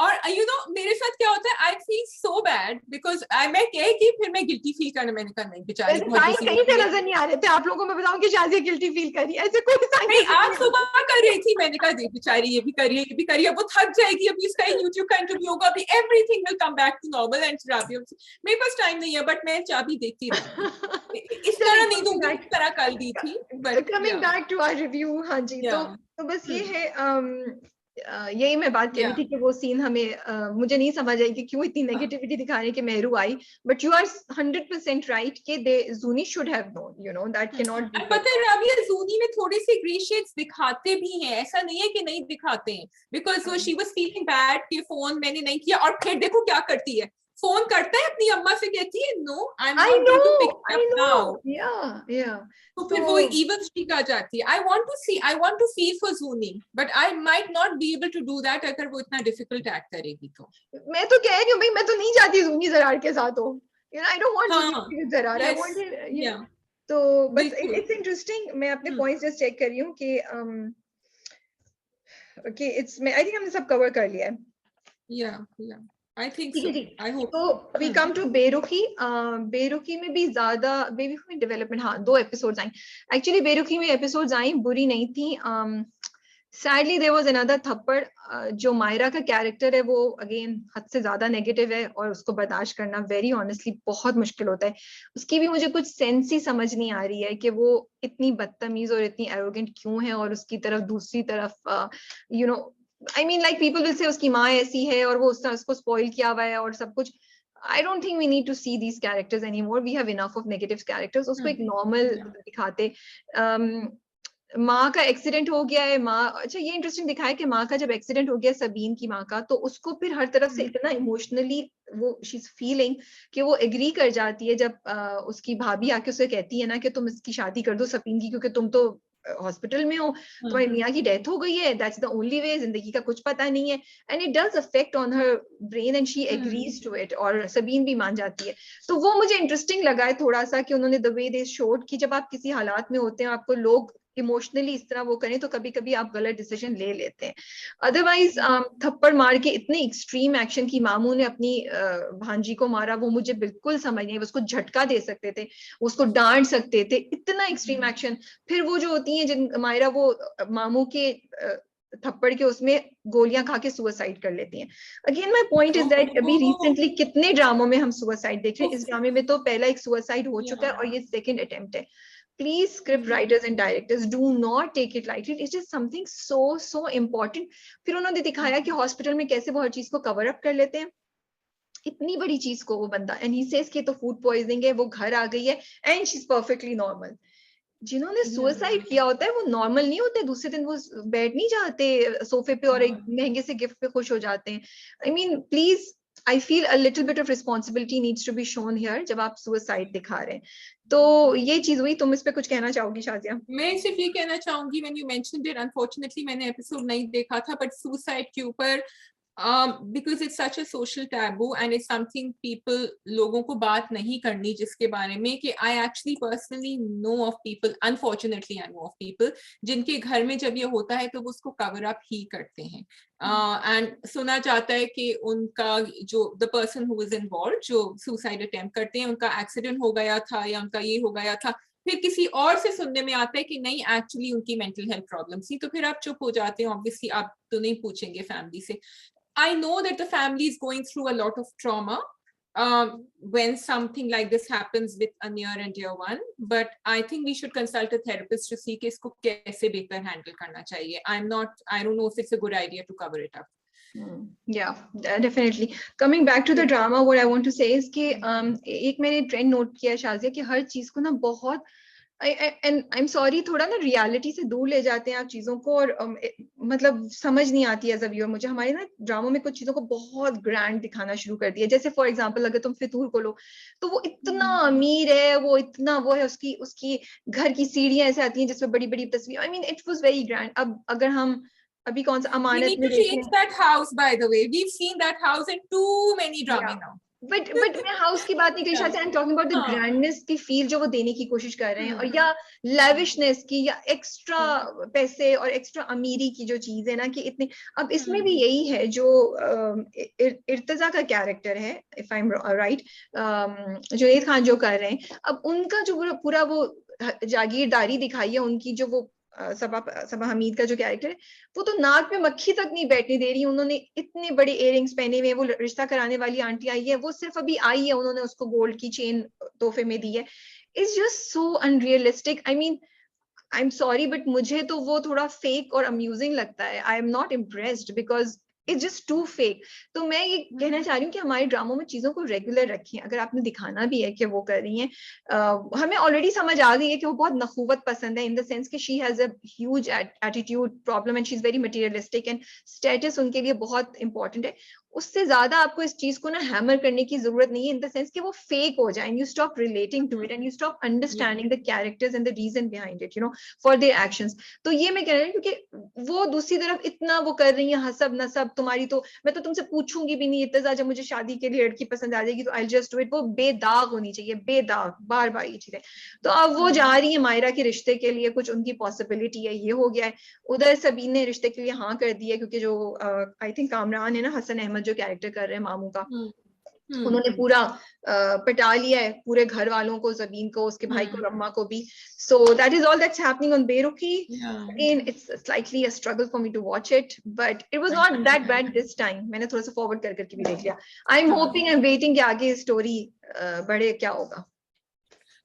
और यू नो मेरे साथ क्या होता है, I feel so bad because मैं कह कि फिर मैं गिल्टी फील करने, मैंने कहा नहीं बेचारी बहुत बिजी
कहीं से नजर नहीं आ रहे थे आप लोगों को, मैं बताऊं कि शाजिया गिल्टी फील करी, ऐसे कोई साइन
नहीं आज सुबह कर रही थी, मैंने कहा देख बेचारी ये भी करिए ये भी करिए, अब वो थक जाएगी, अभी इसका यूट्यूब का इंटरव्यू होगा, अभी everything will come back to normal and मेरे पास टाइम नहीं है, बट मैं चाबी देखती रहूंगी, इस तरह नहीं दूंगी इस तरह कल दी थी। But
coming back to our review, हाँ जी, तो बस ये है, यही मैं बात कह रही थी कि वो सीन हमें मुझे नहीं समझ आई कि क्यों इतनी नेगेटिविटी दिखाने के मेहरू आई, बट यू आर 100% राइट कि they Zooni should have known, you know that can not be.
पता है राबिया ज़ूनी में थोड़े से ग्रे शेड्स दिखाते भी हैं, ऐसा नहीं है कि नहीं दिखाते हैं, because she was feeling bad कि फोन मैंने नहीं किया, और फिर देखो क्या करती है, फोन करता है अपनी अम्मा से, कहती है no I am not going to pick up now,
या
तो फिर वो इवन स्ट्रीक आ जाती है। I want to feel for Zooni, but I might not be able to do that अगर वो इतना डिफिकल्ट एक्ट करेगी तो।
मैं तो कह रही हूँ भाई, मैं तो नहीं चाहती ज़ूनी ज़रार के साथ हो, you know I don't want Zooni with Zarar, I want, तो बस इट्स इंटरेस्टिंग, मैं अपने पॉइंट्स जस्ट चेक कर रही हूँ कि ओके इट्स, मैं आई थिंक हमने सब कवर कर लिया है।
या I think so. I hope.
तो we come to बेरुखी, बेरुखी में भी ज्यादा, बेरुखी में डेवलपमेंट, हाँ 2 एपिसोड्स आई, एक्चुअली बेरुखी में एपिसोड्स आई बुरी नहीं थी, सैडली देयर वाज अनदर थप्पड़, जो मायरा का कैरेक्टर है वो अगेन हद से ज्यादा नेगेटिव है, और उसको बर्दाश्त करना वेरी ऑनेस्टली बहुत मुश्किल होता है, उसकी भी मुझे कुछ सेंस ही समझ नहीं आ रही है कि वो इतनी बदतमीज और इतनी एरोगेंट क्यों है, और उसकी तरफ दूसरी तरफ you know I mean, like people will say उसकी माँ ऐसी है और वो उसको स्पॉइल किया हुआ है और सब कुछ। I don't think we need to see these characters anymore. We have enough of negative characters. उसको एक नॉर्मल दिखाते। माँ का एक्सीडेंट हो गया है, माँ, अच्छा ये इंटरेस्टिंग दिखाया कि माँ का जब एक्सीडेंट हो गया सबीन की माँ का, तो उसको फिर हर तरफ से इतना इमोशनली वो शी इज फीलिंग कि वो एग्री कर जाती है जब उसकी भाभी आके उसे कहती है ना कि तुम इसकी शादी कर दो सबीन की, क्योंकि तुम तो हॉस्पिटल में हो, तुम्हारी मियाँ की डेथ हो गई है, दैट्स द ओनली वे, जिंदगी का कुछ पता नहीं है, and it does affect on her brain and she agrees to it, और सबीन भी मान जाती है। तो वो मुझे इंटरेस्टिंग लगा है थोड़ा सा कि उन्होंने द वे दे शोड कि जब आप किसी हालात में होते हैं, आपको लोग इमोशनली इस तरह वो करें, तो कभी कभी आप गलत डिसीजन ले लेते हैं। अदरवाइज थप्पड़ मार के इतने एक्सट्रीम एक्शन की मामू ने अपनी भांजी को मारा, वो मुझे बिल्कुल समझ नहीं, उसको झटका दे सकते थे, उसको डांट सकते थे, इतना एक्सट्रीम एक्शन। फिर वो जो होती है जिन मायरा वो मामू के थप्पड़ के उसमें गोलियां खा के सुसाइड कर लेती हैं। Again my point is that अभी रिसेंटली कितने ड्रामों में हम सुसाइड देख रहे हैं, इस ड्रामे में तो पहला एक सुसाइड हो चुका है और ये सेकंड अटेम्प्ट है। Please, script writers and directors, do not take it lightly. It is something so important. फिर उन्होंने दिखाया कि हॉस्पिटल में कैसे वो हर चीज को कवर अप कर लेते हैं, इतनी बड़ी चीज को वो बंदा, एंड ही सेज कि तो फूड पॉइजनिंग है, वो घर आ गई है and she is perfectly normal. जिन्होंने सुसाइड किया होता है वो नॉर्मल नहीं होते, दूसरे दिन वो बैठ नहीं जाते सोफे पे और एक महंगे से गिफ्ट पे खुश हो जाते हैं। I mean please, I feel a little bit of responsibility needs to be shown here जब आप सुसाइड दिखा रहे हैं। तो ये चीज हुई, तुम इस पे कुछ कहना चाहोगी शाजिया?
मैं सिर्फ ये कहना चाहूंगी, when you mentioned it, unfortunately मैंने एपिसोड नहीं देखा था, बट सुसाइड के ऊपर because it's such a social taboo and it's something people लोगों को बात नहीं करनी जिसके बारे में, कि I actually personally know of people, unfortunately I know of people जिनके घर में जब ये होता है तो वो उसको कवर अप ही करते हैं, एंड सुना जाता है कि उनका जो the person who was involved, जो सुसाइड अटेम्प्ट करते हैं, उनका एक्सीडेंट हो गया था या उनका ये हो गया था, फिर किसी और से सुनने में आता है कि नहीं एक्चुअली उनकी मेंटल हेल्थ प्रॉब्लम थी, तो फिर आप चुप हो जाते हैं, ऑब्वियसली आप तो नहीं पूछेंगे फैमिली से। I know that the family is going through a lot of trauma when something like this happens with a near and dear one, but I think we should consult a therapist to see कि इसको कैसे बेहतर handle करना चाहिए. I don't know if it's a good idea to cover it up.
Yeah, definitely. Coming back to the drama, what I want to say is कि एक मैंने ट्रेंड नोट किया शाजिया कि हर चीज को ना बहुत एंड आई एम सॉरी, थोड़ा ना रियलिटी से दूर ले जाते हैं आप चीजों को, और मतलब समझ नहीं आती एज अ व्यूअर मुझे। हमारे ना ड्रामों में कुछ चीजों को बहुत ग्रैंड दिखाना शुरू कर दिया। जैसे फॉर एग्जांपल अगर तुम फितूर को लो, तो वो इतना अमीर है, वो इतना वो है, उसकी उसकी घर की सीढ़ियां ऐसे आती हैं जिसमें बड़ी बड़ी तस्वीर, I mean it was very grand. अब अगर हम अभी कौन सा
We
अमानत
need
में
to change
देखें,
that house, by the way. We've seen that house in too many drama now.
But मैं हाउस की बात नहीं कर रही,
Yeah.
I am talking about the
हाँ.
ग्रैंडनेस की फील जो वो देने की कोशिश कर रहे हैं, और
Hmm.
या लेविशनेस की, या एक्स्ट्रा
Hmm.
पैसे और एक्स्ट्रा अमीरी की जो चीज है ना, कि इतने। अब इसमें भी
Hmm.
यही है जो इर्तजा का कैरेक्टर है, if I am right, Junaid Khan जो कर रहे हैं, अब उनका जो पूरा पूरा वो जागीरदारी दिखाई है उनकी, जो वो सबा सबा हमीद का जो कैरेक्टर है, वो तो नाक पे मक्खी तक नहीं बैठने दे रही। उन्होंने इतने बड़े इयररिंग्स पहने हुए, वो रिश्ता कराने वाली आंटी आई है, वो सिर्फ अभी आई है, उन्होंने उसको गोल्ड की चेन तोहफे में दी है। It's just so unrealistic, I mean I am sorry, but मुझे तो वो थोड़ा फेक और अम्यूजिंग लगता है। I am not impressed because it's just too fake. तो मैं ये कहना चाह रही हूँ कि हमारे ड्रामों में चीजों को रेगुलर रखें। अगर आपने दिखाना भी है कि वो कर रही हैं, हमें ऑलरेडी समझ आ गई है कि वो बहुत नखुवत पसंद है, इन द सेंस कि she has a huge attitude problem and she is very materialistic, and status उनके लिए बहुत इंपॉर्टेंट है। उससे ज्यादा आपको इस चीज को ना हैमर करने की जरूरत नहीं है, इन द सेंस कि वो फेक हो जाए, you stop relating to it, and you stop understanding the characters and the reason behind it, for their actions. तो ये मैं कह रही हूँ, क्योंकि वो दूसरी तरफ इतना वो कर रही है हसब नसब तुम्हारी, तो मैं तो तुमसे पूछूंगी भी नहीं, इतना जब मुझे शादी के लिए लड़की पसंद आ जाएगी तो आई जस्ट डू इट। वो बेदाग होनी चाहिए, बेदाग, बार बार ये चीजें। तो अब वो जा रही है मायरा के रिश्ते के लिए, कुछ उनकी पॉसिबिलिटी है, ये हो गया है। उधर सबीन ने रिश्ते के लिए हाँ कर दिया, क्योंकि जो आई थिंक कामरान है ना, हसन अहमद जो कैरेक्टर कर रहे हैं मामू का, उन्होंने पूरा पटा लिया है पूरे घर वालों को, जबीन को, उसके भाई को, रम्मा को भी। So that is all that's happening on Berukhi. Again, it's slightly a struggle for me to watch it, but it was not that bad this time. मैंने थोड़ा सा फॉरवर्ड कर करके भी देख लिया। I'm hoping and waiting कि आगे स्टोरी बढ़े, क्या होगा।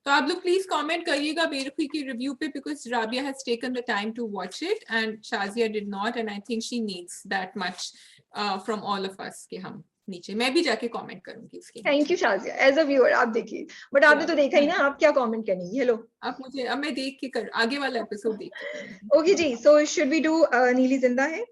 तो आप लोग प्लीज कमेंट करिएगा बेरुखी की रिव्यू पे, because Rabia has taken the time to watch it and Shazia did not, and I think she needs that much from all of us कि हम नीचे, मैं भी जाके कमेंट करूंगी उसके।
Thank you Shazia, as a viewer आप देखिए, बट आपने तो देखा ही ना, आप क्या कमेंट करेंगी। हेलो,
आप मुझे, अब मैं देख के कर, आगे वाला एपिसोड देख के।
ओके जी, so should we do Neeli जिंदा है?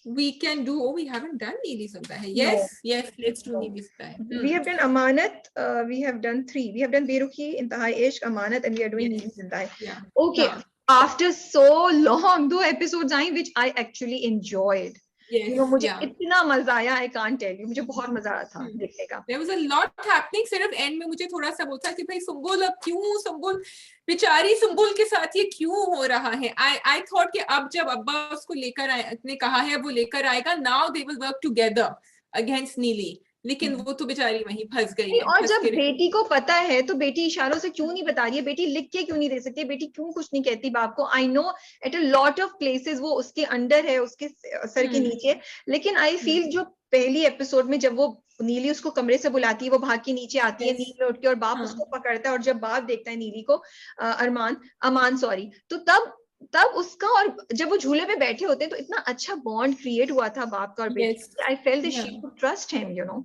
We can do, oh, we haven't done Neeli Zinda Hai.
No.
Yes, yes, let's do Neeli Zinda Hai.
We have done Amanat, we have done 3. We have done Berukhi, Intihai Ishq, Amanat, and we are doing
Yes.
Neeli Zinda Hai.
Yeah.
Okay, after so long, 2 episodes आए which I actually enjoyed.
Yes,
मुझे
yeah.
इतना मजा आया, I can't tell you, मुझे बहुत मजा आया था देखने का।
There was a lot happening. सिर्फ एंड में मुझे थोड़ा सा बोलता कि भाई सुम्बुल, अब क्यों सुम्बुल, बेचारी सुम्बुल के साथ ये क्यों हो रहा है। I thought कि अब जब अब्बा उसको लेकर आए, ने कहा है वो लेकर आएगा, now they will work together against नीली, लेकिन वो तो बेचारी वहीं फंस गई है।
और जब बेटी को पता है तो बेटी इशारों से क्यों नहीं बता रही है, बेटी लिख के क्यों नहीं दे सकती, बेटी क्यों कुछ नहीं कहती बाप को। I know at a lot of places वो उसके अंडर है, उसके सर के नीचे, लेकिन आई फील जो पहली एपिसोड में जब वो नीली उसको कमरे से बुलाती है, वो भाग के नीचे आती है नींद में उठ के, और बाप उसको पकड़ता है, और जब बाप देखता है नीली को, अमान सॉरी, तो तब उसका, और जब वो झूले पे बैठे होते हैं तो इतना अच्छा बॉन्ड क्रिएट हुआ था बाप का और बेटी का। I felt that she could trust him,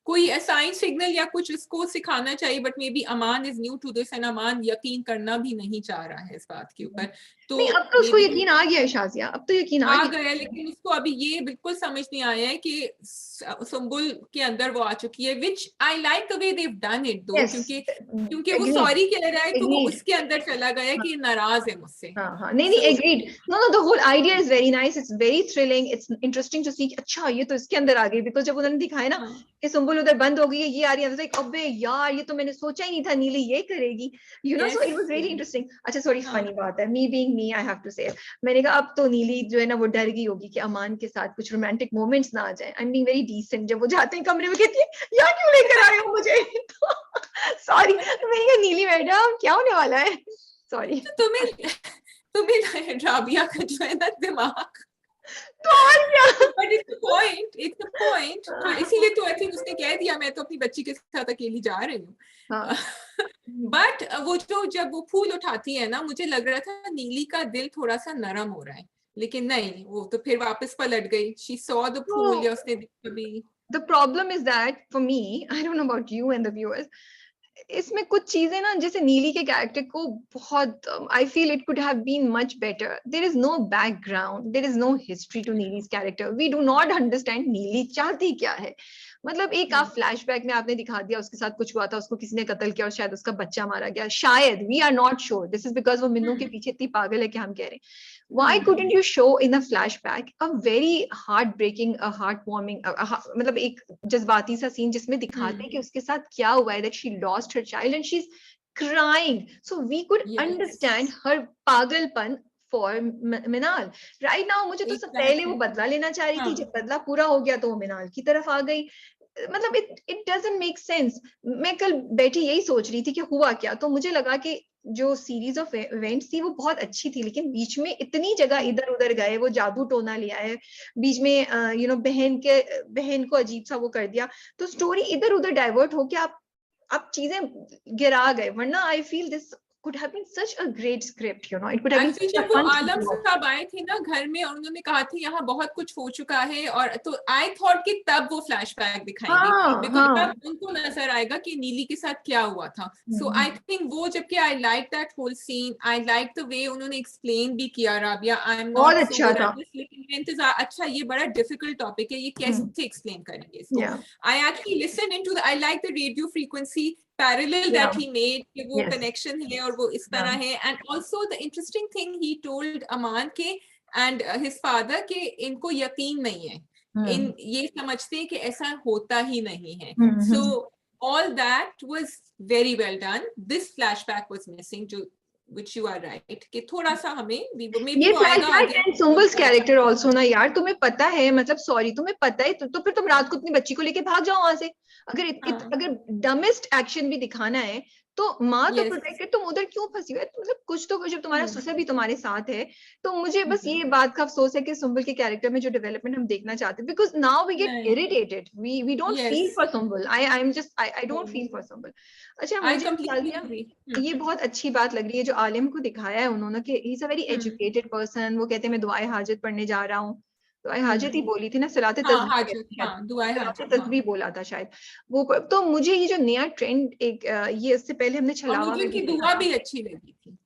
कोई साइन सिग्नल या कुछ इसको सिखाना चाहिए, but maybe Aman is new to this and Aman यकीन करना भी नहीं चाह रहा है इस बात के ऊपर। तो
नहीं, अब तो उसको यकीन आ गया है शाजिया, अब तो यकीन आ
गया, लेकिन उसको अभी ये बिल्कुल समझ नहीं आया है कि सुम्बुल के अंदर वो आ चुकी है, which I like the way they have done it though, क्योंकि वो सॉरी कह रहा है तो वो उसके अंदर चला गया कि नाराज है मुझसे।
नहीं, agreed, no the whole idea is very nice, it's very thrilling, it's interesting to see, अच्छा ये तो इसके अंदर आ गई, बिकॉज जब उन्होंने दिखाया ना कि सुम्बुल उधर बंद हो गई है, ये आ रही है, अबे यार ये तो मैंने सोचा ही नहीं था नीली ये करेगी, so it was very interesting. अच्छा सॉरी, फनी बात है, me being me I have to say, मैंने कहा अब तो नीली जो है ना वो डर गई होगी कि अमान के साथ कुछ रोमांटिक मोमेंट्स ना आ जाए। I am being very decent, जब वो जाते हैं कमरे में कहती है यहाँ क्यों लेकर आए हो मुझे, सॉरी, मैंने कहा नीली मैडम क्या होने वाला है, सॉरी।
तुम्हें राबिया का जो है ना दिमाग, बट इट्स अ पॉइंट, तो इसीलिए तो आई थिंक उसने कह दिया मैं तो अपनी बच्ची के साथ अकेली जा रही हूँ। बट वो जो जब वो फूल उठाती है ना, मुझे लग रहा था नीली का दिल थोड़ा सा नरम हो रहा है, लेकिन नहीं, वो तो फिर वापस पलट गई। शी सॉ द फूल, या उसने कभी,
the problem is that for me, I don't know about you and the viewers, इसमें कुछ चीजें ना, जैसे नीली के कैरेक्टर को बहुत, I feel it could have been much better. There is no background, there is no history to Neeli's character. We do not understand Neeli चाहती क्या है. मतलब एक आप फ्लैशबैक में आपने दिखा दिया उसके साथ कुछ हुआ था, उसको किसी ने कत्ल किया और शायद उसका बच्चा मारा गया, शायद, we are not sure. This is because वो मिन्नू के पीछे इतनी पागल है कि हम कह रहे हैं. Why couldn't you show in a flashback a very heartbreaking, a heartwarming, मतलब एक जज्बाती सा सीन जिसमें दिखाते हैं कि उसके साथ क्या हुआ है, that she lost her child and she's crying, so we could understand her पागलपन for मिनाल. Right now मुझे तो सब पहले वो बदला लेना चाह रही थी, जब बदला पूरा हो गया तो वो मिनाल की तरफ आ गई. मतलब इट डजंट मेक सेंस. मैं कल बैठी यही सोच रही थी कि हुआ क्या, तो मुझे लगा कि जो सीरीज ऑफ इवेंट्स थी वो बहुत अच्छी थी, लेकिन बीच में इतनी जगह इधर उधर गए, वो जादू टोना लिया है बीच में, बहन को अजीब सा वो कर दिया, तो स्टोरी इधर उधर डाइवर्ट होके आप चीजें गिरा गए. वरना I feel this could have been such a great script, you know, it could have been
Actually,
such a
जब वो
fun
आलम
script.
साहब आए थे ना घर में और उन्होंने कहा था यहाँ बहुत कुछ हो चुका है, और तो आई थॉट कि तब वो फ्लैशबैक दिखाएंगे, बिकॉज तब उनको नजर आएगा कि नीली के साथ क्या हुआ था. सो आई थिंक वो, जबकि I like that whole scene, I like the way उन्होंने एक्सप्लेन भी किया. Rabia, I am not so good at this, लेकिन इंतजार, अच्छा ये बड़ा डिफिकल्ट टॉपिक है, ये कैसे एक्सप्लेन करेंगे इसको. I actually listen into the, I like the radio frequency parallel that he made, कि वो connection है और वो इस तरह है. And also the interesting thing he told Aman के and his father के इनको यकीन नहीं है, इन ये समझते हैं कि ऐसा होता ही नहीं है. So all that was very well done. This flashback was missing, जो which you are right कि थोड़ा सा हमें
ये फ्लैशबैक एंड सुम्बुल्स कैरेक्टर आल्सो ना यार, तुम्हें पता है, मतलब सॉरी, तुम्हें पता है तो फिर तुम रात को अपनी बच्ची को लेके भाग जाओ वहां से. अगर डमेस्ट एक्शन भी दिखाना है तो माँ तो प्रोटेक्टेड, तुम उधर क्यों फंसी हुई. मतलब कुछ तो कुछ, जब तुम्हारा ससुर भी तुम्हारे साथ है. तो मुझे बस ये बात का अफसोस है कि सुम्बुल के कैरेक्टर में जो डेवलपमेंट हम देखना चाहते हैं, because now we get irritated, we don't feel for Sumbul. I don't feel for Sumbul. अच्छा, मुझे ये बहुत अच्छी बात लग रही है जो आलिम को दिखाया है उन्होंने, कि ही is a very educated person. वो कहते हैं मैं दुआए हाजत पढ़ने जा रहा हूँ, दुआए हाजत ही बोली थी ना, सलाते तस्बीह बोला था शायद वो. तो मुझे ये जो नया ट्रेंड एक, ये इससे पहले हमने छलावा में
की दुआ भी अच्छी लगी थी.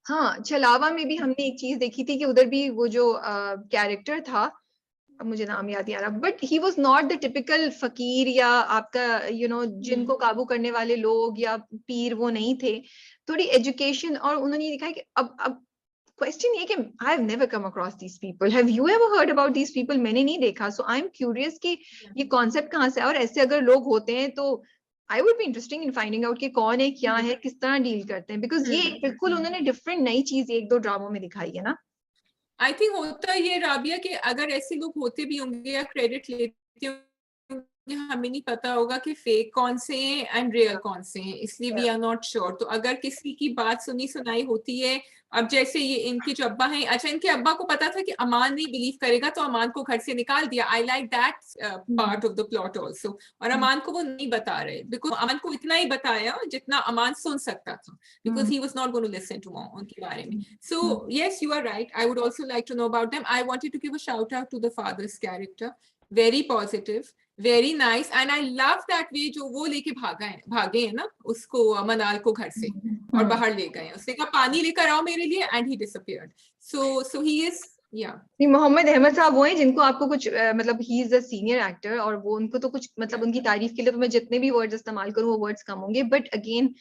हाँ, छलावा में भी हमने एक चीज देखी थी कि उधर भी वो जो कैरेक्टर था, अब मुझे नाम याद नहीं आ रहा, but he was not the typical फकीर या आपका जिनको काबू करने वाले लोग या पीर, वो नहीं थे. थोड़ी एजुकेशन, और उन्होंने ये दिखाया कि अब क्वेश्चन ये कि I have never come across these people, have you ever heard about these people. मैंने नहीं देखा. सो आई एम क्यूरियस कि ये कॉन्सेप्ट कहाँ से है, और ऐसे अगर लोग होते हैं तो I would be interesting in finding out कि कौन है, क्या है, किस तरह डील करते हैं, बिकॉज ये बिल्कुल उन्होंने डिफरेंट नई चीज एक दो ड्रामों में दिखाई है ना.
आई थिंक होता ये राबिया कि अगर ऐसे लोग होते भी होंगे या क्रेडिट लेते होंगे, हमें नहीं पता होगा कि फेक कौन से हैं एंड रियल कौन से हैं, इसलिए वी आर नॉट श्योर. तो अगर किसी की बात सुनी सुनाई होती है, अब जैसे ये इनके जो अब्बा हैं, अच्छा इनके अब्बा को पता था कि अमान नहीं बिलीव करेगा तो अमान को घर से निकाल दिया. आई like that part of the plot also. और अमान को वो नहीं बता रहे, बिकॉज अमान को इतना ही बताया जितना अमान सुन सकता था, because he was not going to listen to उनके बारे में. So yes, you are right. I would also like to know about them. I wanted to give a shout out to the father's character. Very positive, very nice, and I love that way जो वो लेके भागे हैं ना उसको, मनाल को घर से, और बाहर ले गए. उसने कहा पानी लेकर आओ मेरे लिए, and he disappeared. So he is, या
मोहम्मद अहमद साहब वो हैं जिनको आपको कुछ मतलब ही इज अ सीनियर एक्टर, और वो उनको तो कुछ मतलब उनकी तारीफ के लिए तो मैं जितने भी वर्ड्स इस्तेमाल करूँ वो वर्ड्स कम होंगे. बट अगेन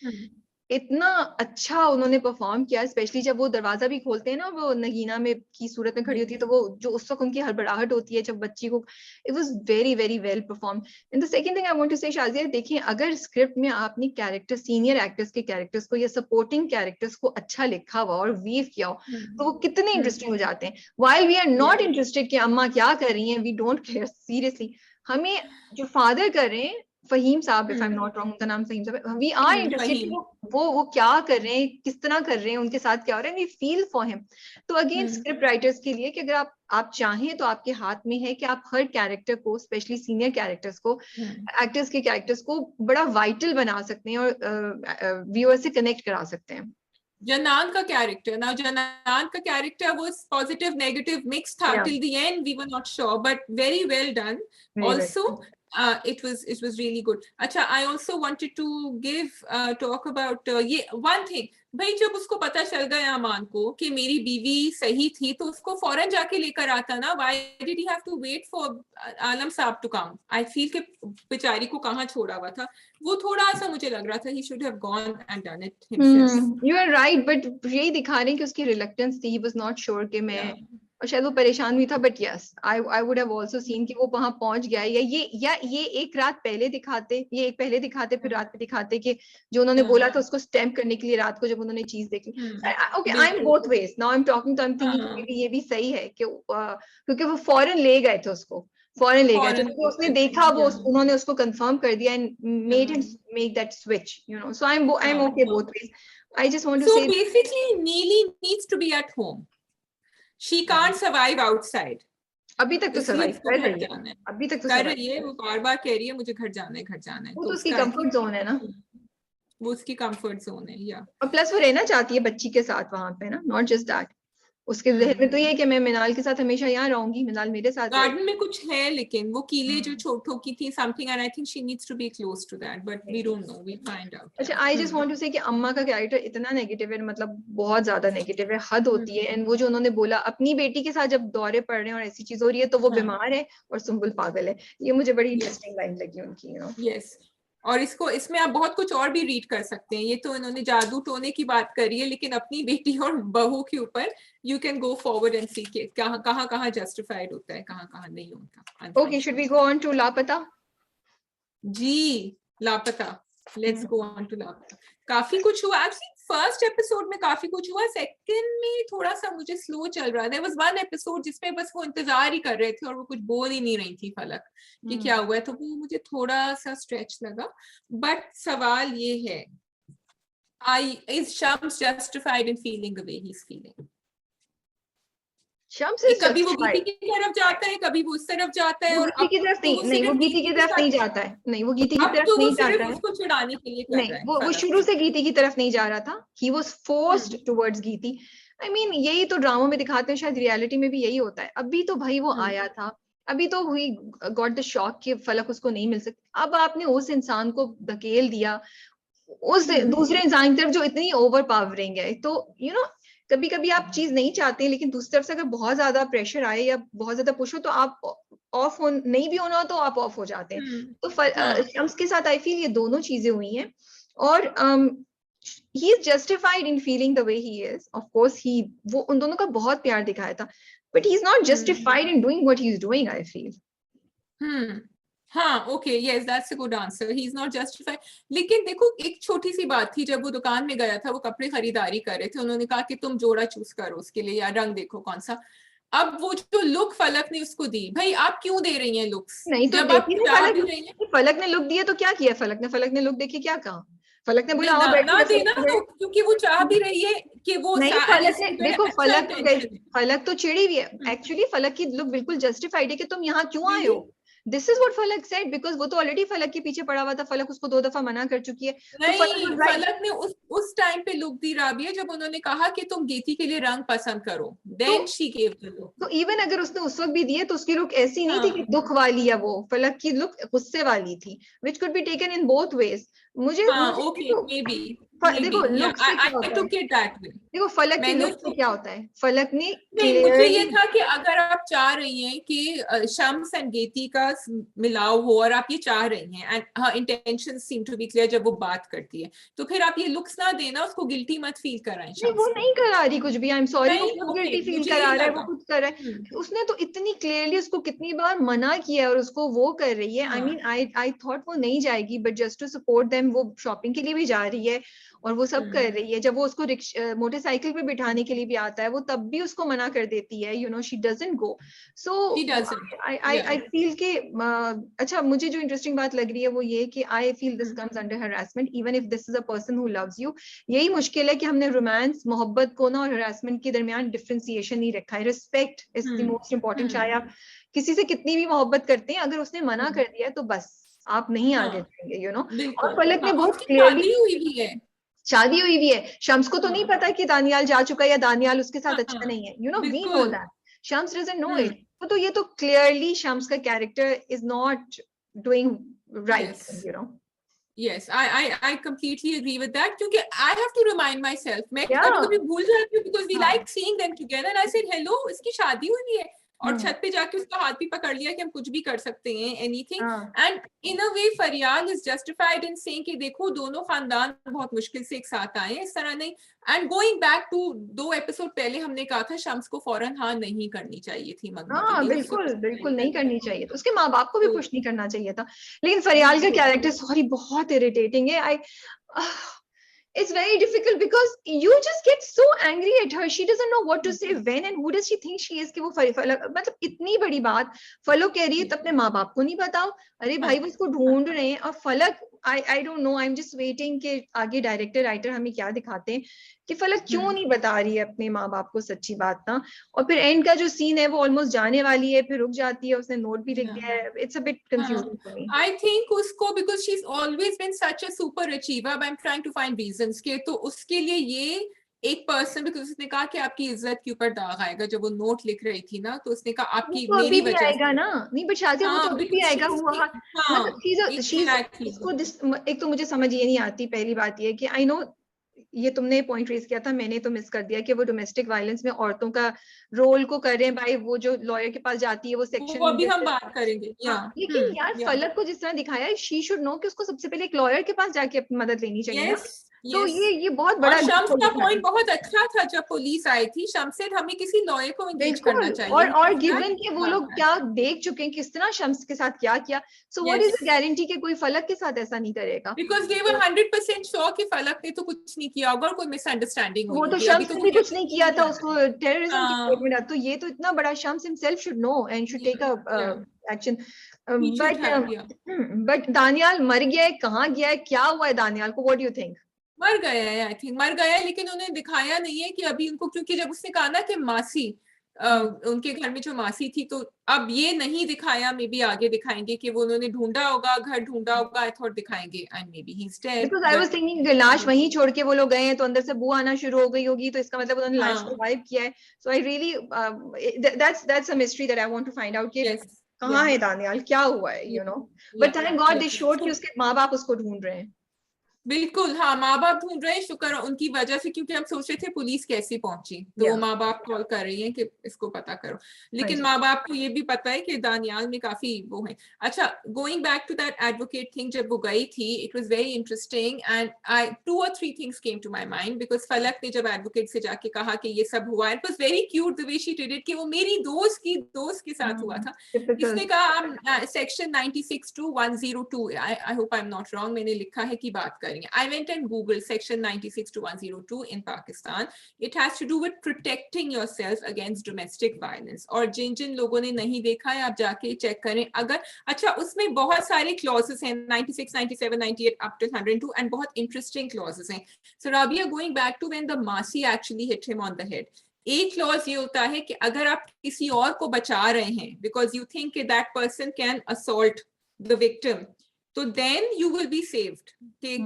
इतना अच्छा उन्होंने परफॉर्म किया, स्पेशली जब वो दरवाजा भी खोलते हैं ना, वो नगीना में की सूरत में खड़ी होती है, तो वो जो उस वक्त उनकी हड़बड़ाहट होती है जब बच्ची को, it was very very well perform. And the second thing I want to say Shazia, देखिए अगर स्क्रिप्ट में आपने कैरेक्टर, सीनियर एक्टर्स के कैरेक्टर्स को या सपोर्टिंग कैरेक्टर्स को अच्छा लिखा हुआ और वीव किया हो, तो वो कितने इंटरेस्टिंग हो जाते हैं. While we are not interested कि अम्मा क्या कर रही हैं, वी डोंट केयर सीरियसली. हमें जो फादर कर रहे हैं, फहीम साहब, if I am not wrong, उनका नाम फहीम साहब, वी आर इंटरेस्टेड वो क्या कर रहे हैं, किस तरह कर रहे हैं, उनके साथ क्या हो रहा है, वी फील फॉर हिम. तो अगेन स्क्रिप्ट राइटर्स के लिए कि अगर आप चाहें तो आपके हाथ में है कि आप हर कैरेक्टर को, स्पेशली सीनियर कैरेक्टर्स को, एक्टर्स के कैरेक्टर्स को बड़ा वाइटल बना सकते हैं और व्यूअर से कनेक्ट करा सकते हैं.
जनान का कैरेक्टर, now जनान का character was positive negative mix था till the end, we were not sure, but very well done. Also it was really good. अच्छा, I also wanted to give talk about ये one thing. भाई जब उसको पता चल गया अमान को कि मेरी बीवी सही थी, तो उसको फौरन जाके लेकर आता ना. Why did he have to wait for आलम साहब to come? I feel कि बेचारी को कहाँ छोड़ा हुआ था. वो थोड़ा सा मुझे लग रहा था he should have gone and done it himself.
You are right, but यही दिखा रहे हैं कि उसकी reluctance थी. He was not sure कि मैं, और शायद वो परेशान भी था. But yes, I would have also seen कि वो वहां पहुंच गया. या ये एक रात पहले दिखाते, ये एक पहले दिखाते फिर रात में दिखाते कि जो उन्होंने बोला था उसको स्टैम्प करने के लिए रात को जब उन्होंने चीज देखी. Okay, I'm both ways. Now I'm talking to, I'm thinking maybe ये भी सही है कि क्योंकि वो फौरन ले गए थे उसको, फौरन ले गए थे. तो उसने देखा, वो उन्होंने उसको कंफर्म कर दिया and made him make that switch, you know. So I'm okay both ways. I just want to say,
so basically Neeli needs to be at home. She can't survive outside.
अभी तक तो सर्वाइव कर रही है, अभी तक तो
कर रही है. वो बार-बार कह रही है मुझे घर जाना है, घर जाना है.
वो तो उसकी कंफर्ट जोन है ना,
वो उसकी कंफर्ट जोन है. या
और प्लस वो रहना चाहती है बच्ची के साथ वहां पे ना. नॉट जस्ट दैट, उसके जहन में तो ये है कि मैं मिनाल के साथ हमेशा यहाँ रहूंगी, मिनाल मेरे साथ.
गार्डन में कुछ है लेकिन वो कीले जो ठोकी थी something, and I think she needs to be close to that, but we don't know, we find out.
अच्छा, आई जस्ट वांट टू से कि अम्मा का कैरेक्टर इतना नेगेटिव है, मतलब बहुत ज्यादा नेगेटिव है, हद होती है. एंड वो जो उन्होंने बोला अपनी बेटी के साथ जब दौरे पड़ रहे हैं और ऐसी चीज हो रही है तो वो बीमार है और सुम्बुल पागल है, ये मुझे बड़ी इंटरेस्टिंग लाइन लगी उनकी, यू नो.
यस, और इसमें आप बहुत कुछ और भी रीड कर सकते हैं. ये तो इन्होंने जादू टोने की बात करी है, लेकिन अपनी बेटी और बहू के ऊपर you can go forward and see के कहाँ जस्टिफाइड होता है, कहाँ नहीं होता.
Okay, should we go on to Lapata?
जी, लापता. लेट्स गो ऑन टू लापता. काफी कुछ हुआ एक्चुअली. फर्स्ट एपिसोड में काफी कुछ हुआ, सेकंड में थोड़ा सा मुझे स्लो चल रहा है. देयर वाज वन एपिसोड जिसमें बस वो इंतजार ही कर रहे थे और वो कुछ बोल ही नहीं रही थी फलक कि क्या हुआ है, तो वो मुझे थोड़ा सा स्ट्रेच लगा. बट सवाल ये है, is Shams justified in feeling the way he is feeling?
Shams is
कभी वो गीती की तरफ जाता है, कभी वो उस तरफ जाता है, और
गीती की तरफ नहीं, वो गीती की तरफ नहीं जाता है. नहीं, वो गीती की तरफ नहीं जाता है.
उसको छुड़ाने के लिए कर रहा है.
वो शुरू से गीती की तरफ नहीं जा रहा था. He was forced towards Geeti. I mean यही तो ड्रामा में दिखाते हैं, शायद रियलिटी में भी यही होता है. अभी तो भाई वो आया था, अभी तो हुई गॉट द शॉक कि फलक उसको नहीं मिल सकती. अब आपने उस इंसान को धकेल दिया उस दूसरे इंसान की तरफ जो इतनी ओवर पावरिंग है. तो यू नो, कभी कभी आप चीज नहीं चाहते, लेकिन दूसरी तरफ से अगर बहुत ज्यादा प्रेशर आए या बहुत ज्यादा पुश हो तो आप ऑफ हो, नहीं भी होना हो तो आप ऑफ हो जाते हैं. तो शम्स के साथ आई फील ये दोनों चीजें हुई हैं. और he is justified in feeling the way he is. Of course वो उन दोनों का बहुत प्यार दिखाया था, but he is not justified in doing what he is doing, I feel.
हाँ, okay, yes, that's a good answer. He is not justified. लेकिन देखो, एक छोटी सी बात थी. जब वो दुकान में गया था, वो कपड़े खरीदारी कर रहे थे, उन्होंने कहा कि तुम जोड़ा चूज करो उसके लिए, या रंग देखो कौन सा. अब वो जो लुक फलक ने उसको दी, भाई आप क्यों दे रही हैं लुक्स?
नहीं तो
जब आप चाह भी रही हैं.
फलक ने लुक दिया तो क्या किया फलक ने लुक देखी क्या कहा? फलक ने बोला
ना देना, तो क्योंकि वो चाह भी रही है कि वो
नहीं. फलक ने देखो, फलक तो चिड़ी हुई है. एक्चुअली फलक की लुक बिल्कुल जस्टिफाइड है कि तुम यहाँ क्यों आए हो. This is what फलक said, because वो तो ऑलरेडी फलक के पीछे पड़ा हुआ था. फलक उसको 2 दफा मना कर चुकी है.
नहीं, तो फलक ने उस टाइम पे लुक दी राबिया, जब उन्होंने कहा कि तुम गीती के लिए रंग पसंद करो. Then she gave the look.
तो इवन अगर उसने उस वक्त भी दिए तो उसकी लुक ऐसी नहीं थी कि दुख वाली या वो. फलक की लुक गुस्से वाली थी, which could be taken in both ways. मुझे
okay, maybe. देखो
लुक से
I took it that way.
देखो फलक की लुक से क्या होता है, फलक ने
मुझे ये था कि अगर आप चाह रही हैं कि शम्स एंड गीती का मिलाव हो, और आप ये चाह रही हैं, एंड हाँ, intention seem to be clear जब वो बात करती है, तो फिर आप ये लुक्स ना देना, उसको गिल्टी मत फील कराएं.
वो नहीं करा रही कुछ भी. आई एम सॉरी, वो गिल्टी फील करा रहा है, वो कुछ कर रहा है. उसने तो इतनी क्लियरली उसको कितनी बार मना किया और उसको वो कर रही है. आई मीन आई थॉट वो नहीं जाएगी, but just to support them वो शॉपिंग के लिए भी जा रही है और वो सब कर रही है. जब वो उसको मोटरसाइकिल पे बिठाने के लिए भी आता है, वो तब भी उसको मना कर देती है. You no, she doesn't go. So I feel के अच्छा, मुझे जो इंटरेस्टिंग बात लग रही है वो ये कि I feel this comes under harassment, even if this is a person who loves you. यही मुश्किल है कि हमने रोमांस, मोहब्बत को ना और हरासमेंट के दरमियान डिफरेंशिएशन नहीं रखा है. Respect is the most important. चाहे आप किसी से कितनी भी मोहब्बत करते हैं, अगर उसने मना कर दिया तो बस आप नहीं आगे जाएंगे. यू नो, और फलक ने बहुत क्लियरली शादी हुई भी है. शम्स को तो नहीं पता कि दानियाल जा चुका है या दानियाल उसके साथ अच्छा नहीं है. You know, we know that. Shams doesn't know it. तो ये तो क्लियरली शम्स का character is not doing right,
Yes.
you know.
Yes, I completely agree with that. क्योंकि I have to remind myself. मैं
Yeah.
कभी-कभी भूल जाती हूँ because we
हाँ.
like seeing them together. And I said, hello, इसकी शादी हुई है. और
हम्म.
छत पे जाके उसका हाथ भी पकड़ लिया कि हम कुछ भी कर सकते हैं, anything.
हाँ.
And in a way, Faryal is justified in saying कि देखो दोनों खानदान बहुत मुश्किल से एक साथ आए हैं, इस तरह नहीं. And going back to 2 episode पहले हमने कहा था शम्स को फौरन हाँ नहीं करनी चाहिए थी मंगनी के
हाँ
लिए.
बिल्कुल बिल्कुल नहीं करनी चाहिए, तो उसके माँ बाप को भी
तो-
पुश नहीं करना चाहिए था. लेकिन फरियाल का कैरेक्टर सॉरी बहुत इरिटेटिंग है. It's very difficult because you just get so angry at her. She doesn't know what to say when and who does she think she is कि वो फलक मतलब इतनी बड़ी बात फलक कह रही है तो अपने माँ बाप को नहीं बताओ. अरे भाई वो उसको ढूंढ रहे हैं और फलक I don't know, I'm just waiting कि आगे डायरेक्टर राइटर हमें क्या दिखाते हैं कि फलक क्यों नहीं बता रही है अपने माँ बाप को सच्ची बात ना. और फिर एंड का जो सीन है वो ऑलमोस्ट जाने वाली है, फिर रुक जाती है, उसने नोट भी लिख दिया है. It's a bit confusing for me.
I think उसको because she's always been such a super achiever, but I'm trying to find reasons के तो उसके लिए ये एक पर्सन बिकॉज उसने कहा कि आपकी इज्जत के ऊपर दाग आएगा. जब वो नोट लिख रही थी ना तो उसने कहा आपकी
तो
मेरी
अभी भी
वजह
आएगा
से.
ना. नहीं बट शादिया वो तो अभी भी आएगा. हुआ मतलब चीज इसको एक तो मुझे समझ ये नहीं आती. पहली बात ये कि आई नो ये तुमने पॉइंट रेज किया था, मैंने तो मिस कर दिया कि वो डोमेस्टिक वायलेंस में औरतों का रोल को कर रहे हैं. भाई वो जो लॉयर के पास जाती है वो सेक्शन
वो अभी हम बात करेंगे.
लेकिन यार फलक को जिस तरह दिखाया शी शुड नो कि उसको सबसे पहले एक लॉयर के पास जाके अपनी मदद लेनी चाहिए ना. तो ये बहुत बड़ा
शम्स का पॉइंट बहुत अच्छा था. जब पुलिस आई थी शम्स से हमें किसी लॉयर को एंगेज करना चाहिए.
और गिवन कि वो लोग क्या देख चुके हैं, किस तरह शम्स के साथ क्या किया. So what is the guarantee कि कोई फलक के साथ ऐसा नहीं करेगा.
बिकॉज दे वर 100% श्योर कि फलक ने तो कुछ नहीं किया होगा, कोई मिसअंडरस्टैंडिंग हुई.
वो तो शम्स ने भी कुछ नहीं किया था. उसको टेररिज्म की रिपोर्ट मिला. तो ये तो इतना बड़ा Shams himself should know and should take a action. But Daniyal मर गया है, कहाँ गया है, क्या हुआ है दानियाल को? What do you think?
मर गया है. आई थिंक मर गया है, लेकिन उन्हें दिखाया नहीं है कि अभी उनको, क्योंकि जब उसने कहा ना कि मासी उनके घर में जो मासी थी, तो अब ये नहीं दिखाया. मे बी आगे दिखाएंगे कि वो उन्होंने ढूंढा होगा, घर ढूंढा होगा. आई थॉट दिखाएंगे and may be he is dead.
Because I was thinking लाश वहीं छोड़ के वो लोग गए हैं तो अंदर से बू आना शुरू हो गई होगी, तो इसका मतलब उन्होंने लाश सर्वाइव किया है. So I really that's a mystery that I want to find out कि कहाँ है दानियाल, क्या हुआ है, you know. But thank god they showed कि उसके माँ बाप उसको ढूंढ रहे हैं.
बिल्कुल. हाँ, माँ बाप ढूंढ रहे हैं. शुक्र उनकी वजह से, क्योंकि हम सोच रहे थे पुलिस कैसी पहुंची, तो वो माँ बाप कॉल कर रही हैं कि इसको पता करो. लेकिन माँ बाप को ये भी पता है कि दानियाल में काफी वो है. अच्छा, going back to that advocate thing, जब वो गई थी it was very interesting and I 2 or 3 things came to my mind. Because Falak ने जब एडवोकेट से जाके कहा कि ये सब हुआ, it was very cute the way she did it कि वो मेरी दोस्त के साथ हुआ था. इसने कहा section 96-102, I hope I am not wrong, मैंने लिखा है कि बात करेंगे. I went and Googled section 96-102 in Pakistan. It has to do with protecting yourself against domestic violence. और जिन लोगों ने नहीं देखा है आप जाके चेक करें. अगर अच्छा, उसमें बहुत सारे clauses हैं 96, 97, 98 up to 102 and बहुत interesting clauses हैं. So Rabia, going back to when the Masi actually hit him on the head. एक क्लॉज ये होता है कि अगर आप किसी और को बचा रहे हैं because you think that person can assault the victim, तो then you will be saved,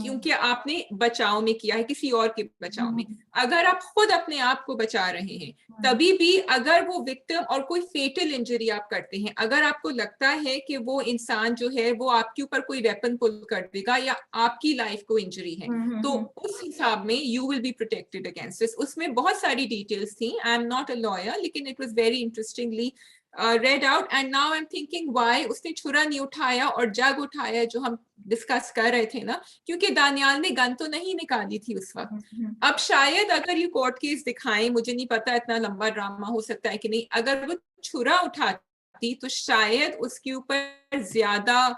क्योंकि आपने बचाव में किया है, किसी और के बचाव में. अगर आप खुद अपने आप को बचा रहे हैं तभी भी, अगर वो विक्टिम और कोई फेटल इंजरी आप करते हैं, अगर आपको लगता है कि वो इंसान जो है वो आपके ऊपर कोई वेपन पुल कर देगा या आपकी लाइफ को इंजरी है, तो उस हिसाब में you will be protected against this. उसमें बहुत सारी डिटेल्स थी. I am not a lawyer, लेकिन it was very interestingly read out. And now I'm thinking why उसने छुरा नहीं उठाया और जग उठाया, जो हम डिस्कस कर रहे थे ना, क्योंकि दानियाल ने गन तो नहीं निकाली थी उस वक्त. अब शायद अगर ये कोर्ट केस दिखाएं, मुझे नहीं पता इतना लंबा ड्रामा हो सकता है कि नहीं, अगर वो छुरा उठाती तो शायद उसके ऊपर ज्यादा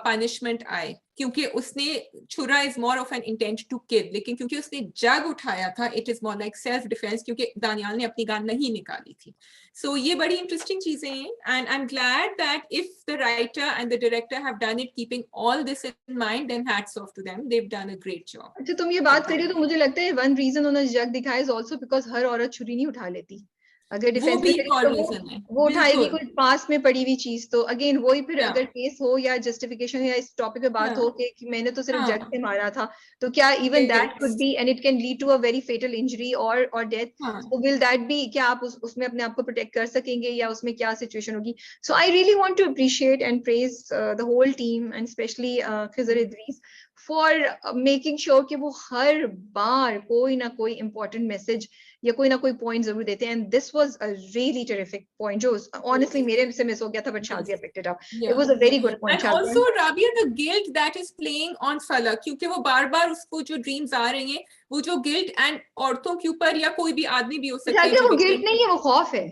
पनिशमेंट आए, क्योंकि उसने छुरा is more of an intent to kill, लेकिन क्योंकि उसने जग उठाया था it is more like self defence, क्योंकि दानियाल ने अपनी गन नहीं निकाली थी. सो ये बड़ी इंटरेस्टिंग चीजें हैं and I am glad that if the writer and the director have done it keeping all this in mind, then hats off to them, they have done a great job.
अच्छा, तुम ये बात करिए तो मुझे लगता है वन रीजन उन्होंने जग दिखाया इज आल्सो बिकॉज़ हर औरत छुरी नहीं उठा लेती. अगर डिफेंस
वो भी
में
एक और रीजन है,
वो उठाएगी
बिल्कुल,
कोई पास में पड़ी हुई चीज, तो अगेन वही फिर
या
अगर केस हो या जस्टिफिकेशन या इस टॉपिक पे बात हो कि मैंने तो सिर्फ जज
हाँ
से मारा था, तो क्या even that could
yes,
be and it can lead to a very fatal injury और डेथ,
हाँ
सो विल दैट बी, क्या आप उसमें अपने आप को प्रोटेक्ट कर सकेंगे या उसमें क्या सिचुएशन होगी? So I really want to appreciate and praise the whole team and specially Khizar Idrees for making sure कि वो हर बार कोई ना कोई इंपॉर्टेंट मैसेज या कोई ना कोई पॉइंट जरूर देते हैं, and this was a really terrific point जो ऑनेस्टली मेरे से मिस हो गया था, but
yes,
Shazia picked it up. It
yeah.
was a very good point,
And
Shazia.
also Rabia, the guilt that is playing on Falak, क्योंकि वो बार बार उसको जो ड्रीम्स आ रही हैं, वो जो गिल्ट एंड औरतों के ऊपर या कोई भी आदमी भी हो सकते हैं
शाजिया
जो
वो गिल्ट
विक्टिम,
नहीं है, वो खौफ है,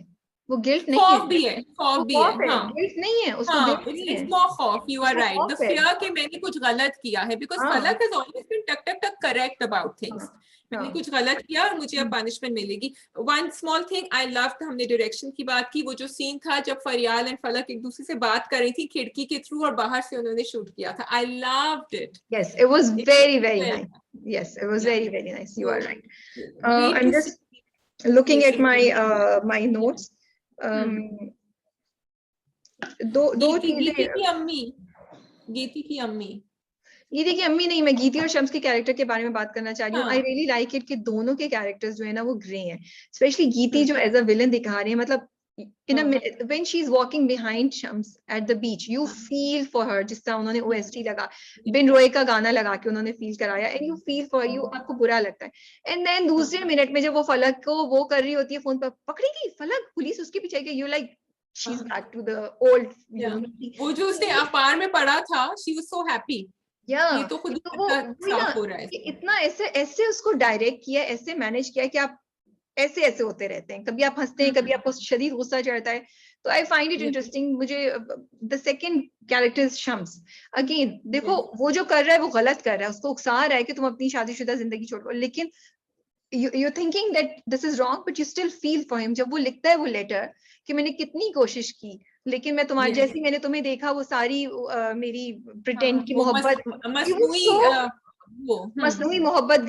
वो गिल्ट नहीं है,
खौफ भी है,
वो
खौफ भी है,
खौफ है,
हाँ
गिल्ट नहीं है, उसको
हाँ,
गिल्ट नहीं
इट्स
है,
मोर खौफ, यू आर
उसको
राइट, द
खौफ है.
फियर कि मैंने कुछ गलत किया है, बिकॉज
हाँ
फलक हैज ऑलवेज बीन टक टक टक करेक्ट अबाउट थिंग्स,
हाँ
मैंने
हाँ.
कुछ गलत किया और मुझे अब पनिशमेंट मिलेगी. One small thing I love, हमने डायरेक्शन की बात की, वो जो सीन था जब फरियाल एंड फलक एक दूसरे से बात कर रही थी खिड़की के थ्रू और बाहर से उन्होंने शूट किया था, I loved it.
Yes, it was very nice. Yes, it was
Yeah.
very nice. You are
So
right.
great
I'm
to
just
see
looking
this
at my
improvement.
my notes. दो
गीति
चीजें.
की अम्मी, गीति की अम्मी,
गीति की अम्मी नहीं, मैं गीति और शम्स के कैरेक्टर के बारे में बात करना चाह रही हूँ. आई
हाँ
रियली लाइक इट कि दोनों के कैरेक्टर्स जो है ना वो ग्रे हैं, स्पेशली गीति जो एज अ विलन दिखा रही है, मतलब in a when she's walking behind Shams at the beach, you feel for her, जिस तरह उन्होंने OST लगा, बिन रोए का गाना लगा के उन्होंने फील कराया, and you feel for you, आपको बुरा लगता है. And then दूसरे मिनट में जब वो फलक को वो कर रही होती है, फोन पर पकड़ेगी फलक, पुलिस उसके पीछे गई, you like she's back to the old, you know.
वो जो उसने अपार में पढ़ा था, she was so happy. ये तो खुद
तो वो
साफ हो रहा है,
इतना ऐसे ऐसे उसको डायरेक्ट किया, ऐसे मैनेज किया कि आप ऐसे ऐसे होते रहते हैं, कभी आप हंसते हैं, कभी आपको शदीद गुस्सा चढ़ता है, तो आई फाइंड इट इंटरेस्टिंग. मुझे the second character Shams, again देखो वो जो कर रहा है वो गलत कर रहा है, उसको उकसा रहा है कि तुम अपनी शादीशुदा जिंदगी छोड़ो, लेकिन you thinking that this is wrong, but you still feel for him. जब वो लिखता है वो लेटर कि मैंने कितनी कोशिश की, लेकिन मैं तुम्हारे जैसी, मैंने तुम्हें देखा, वो सारी मेरी प्रिटेंड की मोहब्बत, मसनूई मोहब्बत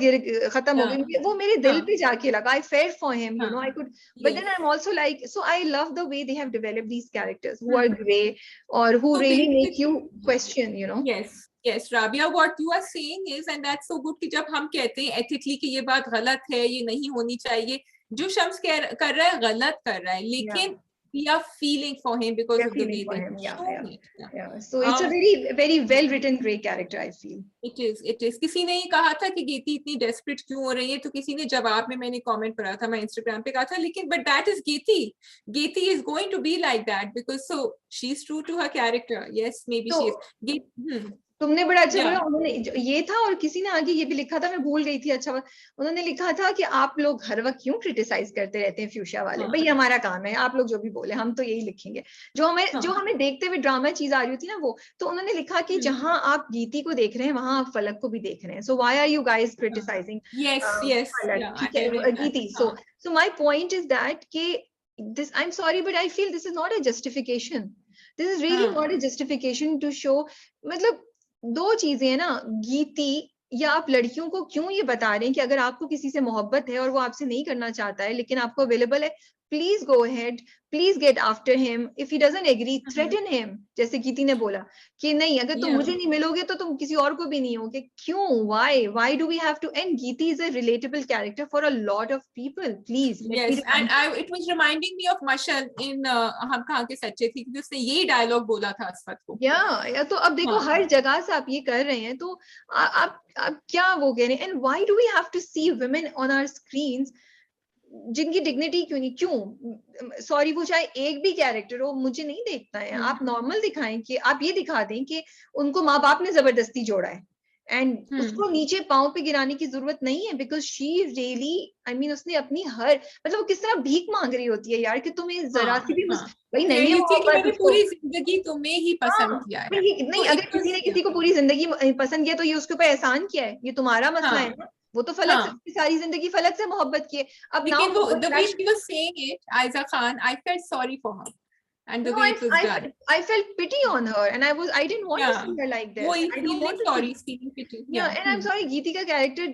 खत्म हो गई, वो मेरे दिल पे जाके लगा. I felt for him, you know. I could, but then I'm also like, so I love the way they have developed these characters who are gray or who
So
really make you question, you know.
Yes, Rabia, what you are saying is, and that's so good कि जब हम कहते हैं ethically कि ये बात गलत है, ये नहीं होनी चाहिए, जो शम्स कर रहा है गलत कर रहा है, लेकिन we are feeling for him because of the way they shown it.
Yeah. So it's a very well written great character, I feel.
It is. किसी ने ये कहा था कि गीति इतनी desperate क्यों हो रही है, तो किसी ने जवाब में, मैंने कमेंट पढ़ा था, मैं इंस्टाग्राम पे कहा था, लेकिन but that is Giti is going to be like that because so she's true to her character. Yes, maybe she is.
तुमने बड़ा अच्छा बोला, उन्होंने ये था, और किसी ने आगे ये भी लिखा था, मैं भूल गई थी. अच्छा, उन्होंने लिखा था कि आप लोग हर वक्त क्यों क्रिटिसाइज करते रहते हैं फ्यूशिया वाले, भाई हमारा काम है, आप लोग जो भी बोले हम तो यही लिखेंगे, जो हमें देखते हुए ड्रामा चीज आ रही होती ना वो. तो उन्होंने लिखा कि जहां आप गीति को देख रहे हैं वहां आप फलक को भी देख रहे हैं, so why are you guys criticising Geeti? So my point is that कि this, I'm sorry but I feel this is not a justification, this is really not a justification to show. मतलब दो चीजें है ना, गीति या आप लड़कियों को क्यों ये बता रहे हैं कि अगर आपको किसी से मोहब्बत है और वो आपसे नहीं करना चाहता है लेकिन आपको अवेलेबल है, please go ahead, please get after him, if he doesn't agree threaten him, जैसे गीति ने बोला कि नहीं अगर तुम मुझे नहीं मिलोगे तो तुम किसी और को भी नहीं होगे. क्यों, why do we have to? And Geeti is a relatable character for a lot of people, please.
Yes, and it was reminding me of Mashal in हम कहाँ के सच्चे थी, क्योंकि उसने यही डायलॉग बोला था असफत को.
या तो अब देखो हर जगह से आप ये कर रहे हैं, तो आप क्या वो कह रहे हैं? And why do we have to see women on our screens जिनकी डिग्निटी क्यों नहीं? क्यों, सॉरी, वो चाहे एक भी कैरेक्टर हो, मुझे नहीं देखता है. आप नॉर्मल दिखाएं, कि आप ये दिखा दें कि उनको माँ बाप ने जबरदस्ती जोड़ा है, एंड उसको नीचे पांव पे गिराने की जरूरत नहीं है, because she really, I mean, उसने अपनी हर, मतलब वो किस तरह भीख मांग रही होती है यार कि तुम्हें जरा सी भी भाई नहीं है
कि मैंने पूरी जिंदगी तुम्हें ही पसंद किया है.
नहीं, अगर किसी ने किसी को पूरी जिंदगी पसंद किया तो ये उसके ऊपर एहसान किया है, ये तुम्हारा मसला है ना. वो तो फलक से सारी जिंदगी फलक से मोहब्बत की है. अब
लेकिन वो the way she was saying it, Aiza Khan, I felt sorry for her. And the way it was done.
I felt pity on her, and I didn't want to see her like this.
I don't want sorry, feeling pity.
Yeah, and I'm sorry, Geeti ka character,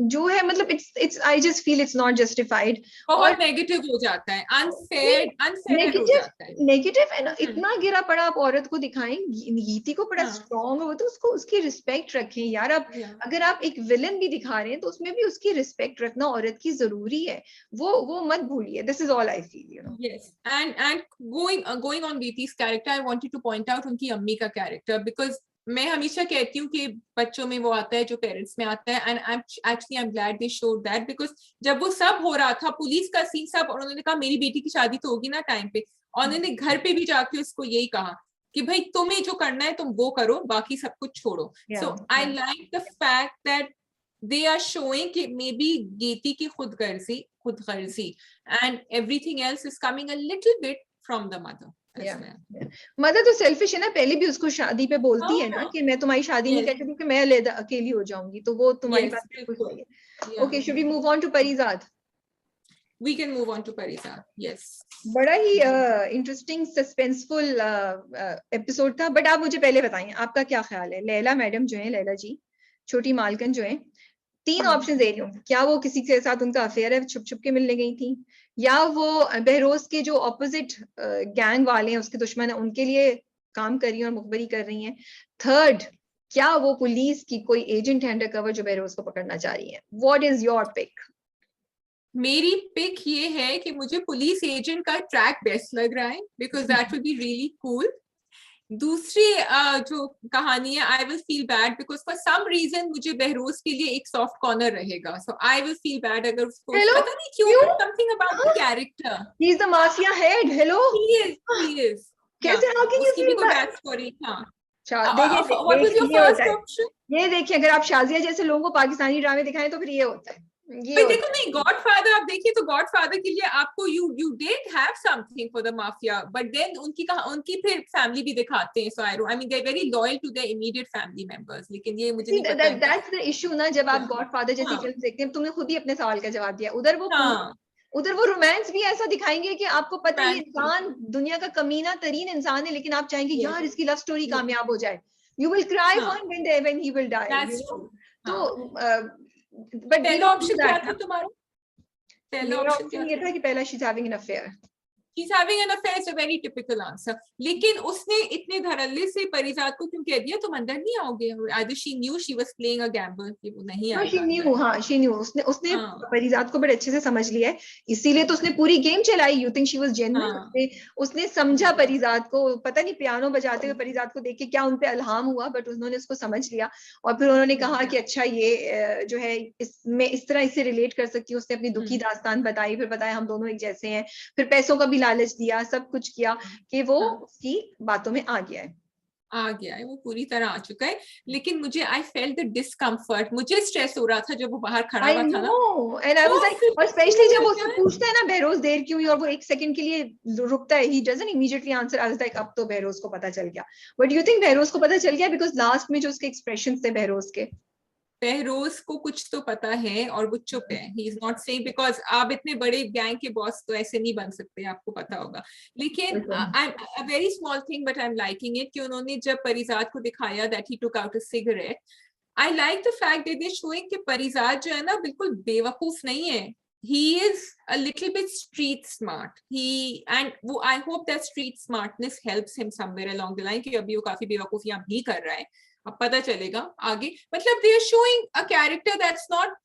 जो है मतलब it's I just feel it's not justified.
बहुत नेगेटिव हो जाता है, अनफेयर हो जाता है।
नेगेटिव है ना, इतना गिरा पड़ा आप औरत को दिखाएं, गीति को बड़ा स्ट्रॉन्ग हो तो उसको उसकी रिस्पेक्ट रखें यार। आप अगर आप एक विलन भी दिखा रहे हैं तो उसमें भी उसकी रिस्पेक्ट रखना औरत की जरूरी है, वो मत भूलिए। This is all I feel, you know.
Yes, and going on Geeti's character, I wanted to point out उनकी अम्मी का कैरेक्टर, बिकॉज मैं हमेशा कहती हूँ कि बच्चों में वो आता है जो पेरेंट्स में आता है, and I am glad they showed that, because जब वो सब हो रहा था, पुलिस का सीन सब, और उन्होंने कहा मेरी बेटी की शादी तो होगी ना टाइम पे, और उन्होंने घर पे भी जाके उसको यही कहा कि भाई तुम्हें जो करना है तुम वो करो, बाकी सब कुछ छोड़ो। So I like the fact that they are showing कि maybe गीति की खुदगर्जी and everything else is coming a little bit from the mother.
Mother तो सेल्फिश है ना, पहले भी उसको शादी पे बोलती है ना कि मैं तुम्हारी शादी नहीं करती क्योंकि मैं अकेली हो जाऊंगी, तो वो तुम्हारी बात बिल्कुल सही है। Okay, should we move on to Parizat?
We can move on to Parizat. Yes.
बड़ा ही इंटरेस्टिंग सस्पेंसफुल एपिसोड था, बट आप मुझे पहले बताइए आपका क्या ख्याल है। लैला मैडम जो है, लैला जी, छोटी मालकन जो है, 3 ऑप्शन दे रही हूँ, क्या वो किसी के साथ उनका अफेयर है, छुप छुप के मिलने गई थी, या वो बहरोज के जो ऑपोजिट गैंग वाले हैं, उसके दुश्मन है, उनके लिए काम कर रही है और मुखबरी कर रही हैं, थर्ड क्या वो पुलिस की कोई एजेंट है अंडरकवर जो बहरोज को पकड़ना चाह रही है। What is your pick?
मेरी पिक ये है कि मुझे पुलिस एजेंट का ट्रैक बेस्ट लग रहा है, because that will be really cool. दूसरी जो कहानी है, I will feel bad because for some reason मुझे बहरोज के लिए एक सॉफ्ट कॉर्नर रहेगा, so I will feel bad अगर उसको पता नहीं क्यों, something about the character,
he is the mafia head. Hello,
he is
कैसे, how can you feel bad?
Back story था।
ये देखिए, अगर आप शाजिया जैसे लोगों को पाकिस्तानी ड्रामे दिखाएं तो फिर ये होता है।
देखो नहीं, गॉडफादर आप देखिए तो गॉडफादर के लिए आपको you did have something for the mafia, but then उनकी फिर फैमिली भी दिखाते हैं, so I mean they are very loyal to their immediate family members, लेकिन ये मुझे नहीं पता है।
दैट्स द इशू ना, जब आप गॉडफादर जैसी फिल्म देखते हैं, तुमने खुद ही अपने सवाल का जवाब दिया, उधर वो रोमांस भी ऐसा दिखाएंगे कि आपको पता है इंसान दुनिया का कमीना तरीन इंसान है, लेकिन आप चाहेंगे यार इसकी लव स्टोरी कामयाब हो जाए। You will cry when he will die, you know? तो
पहला ऑप्शन क्या था तुम्हारा?
पहला ऑप्शन ये था कि पहला she's having an affair.
She's having an affair is a very typical answer. लेकिन उसने इतने धड़ल्ले से परिजात को क्यों कह दिया तुम अंदर नहीं आओगे? Either she knew she was playing a gamble कि वो नहीं आएगा।
She knew. उसने परिजात को बड़े अच्छे से समझ लिया है, इसीलिए तो उसने पूरी गेम चलाई। You think she was genuine? उसने समझा परिजात को, पता नहीं पियानो बजाते हुए परिजात को देख के क्या उनपे इल्हाम हुआ, बट उन्होंने उसको समझ लिया और फिर उन्होंने कहा कि अच्छा ये जो है मैं इस तरह इससे रिलेट कर सकती हूँ। उसने अपनी दुखी दास्तान बताई, फिर बताया हम दोनों एक जैसे हैं, फिर पैसों का भी लालच दिया, सब कुछ किया कि वो उसकी बातों में आ गया है,
वो पूरी तरह आ चुका है। लेकिन मुझे आई फेल्ट द डिस्कम्फर्ट, मुझे स्ट्रेस हो रहा था जब वो बाहर खड़ा हुआ था ना,
एंड आई वाज लाइक, और स्पेशली जब उससे पूछता है ना बहरोज देर क्यों हुई और वो एक सेकंड के लिए रुकता है, he doesn't immediately answer. I was like अब तो बहरोज को पता चल गया। बट यू थिंक बहरोज को पता चल गया? बिकॉज लास्ट में जो उसके एक्सप्रेशंस थे बहरोज को कुछ तो पता है और वो चुप है, ही इज नॉट सेइंग, बिकॉज आप इतने बड़े गैंग के बॉस तो ऐसे नहीं बन सकते, आपको पता होगा। लेकिन I a very small thing but I am liking it कि उन्होंने जब परिजात को दिखाया that he took out a cigarette, I like the fact that they showing कि परिजात जो है ना बिल्कुल बेवकूफ नहीं है, he is a little bit street smart, I hope that street smartness helps him somewhere along the line कि अभी वो काफी बेवकूफियां भी कर रहा है, अब पता चलेगा आगे। मतलब they are showing a character that's not,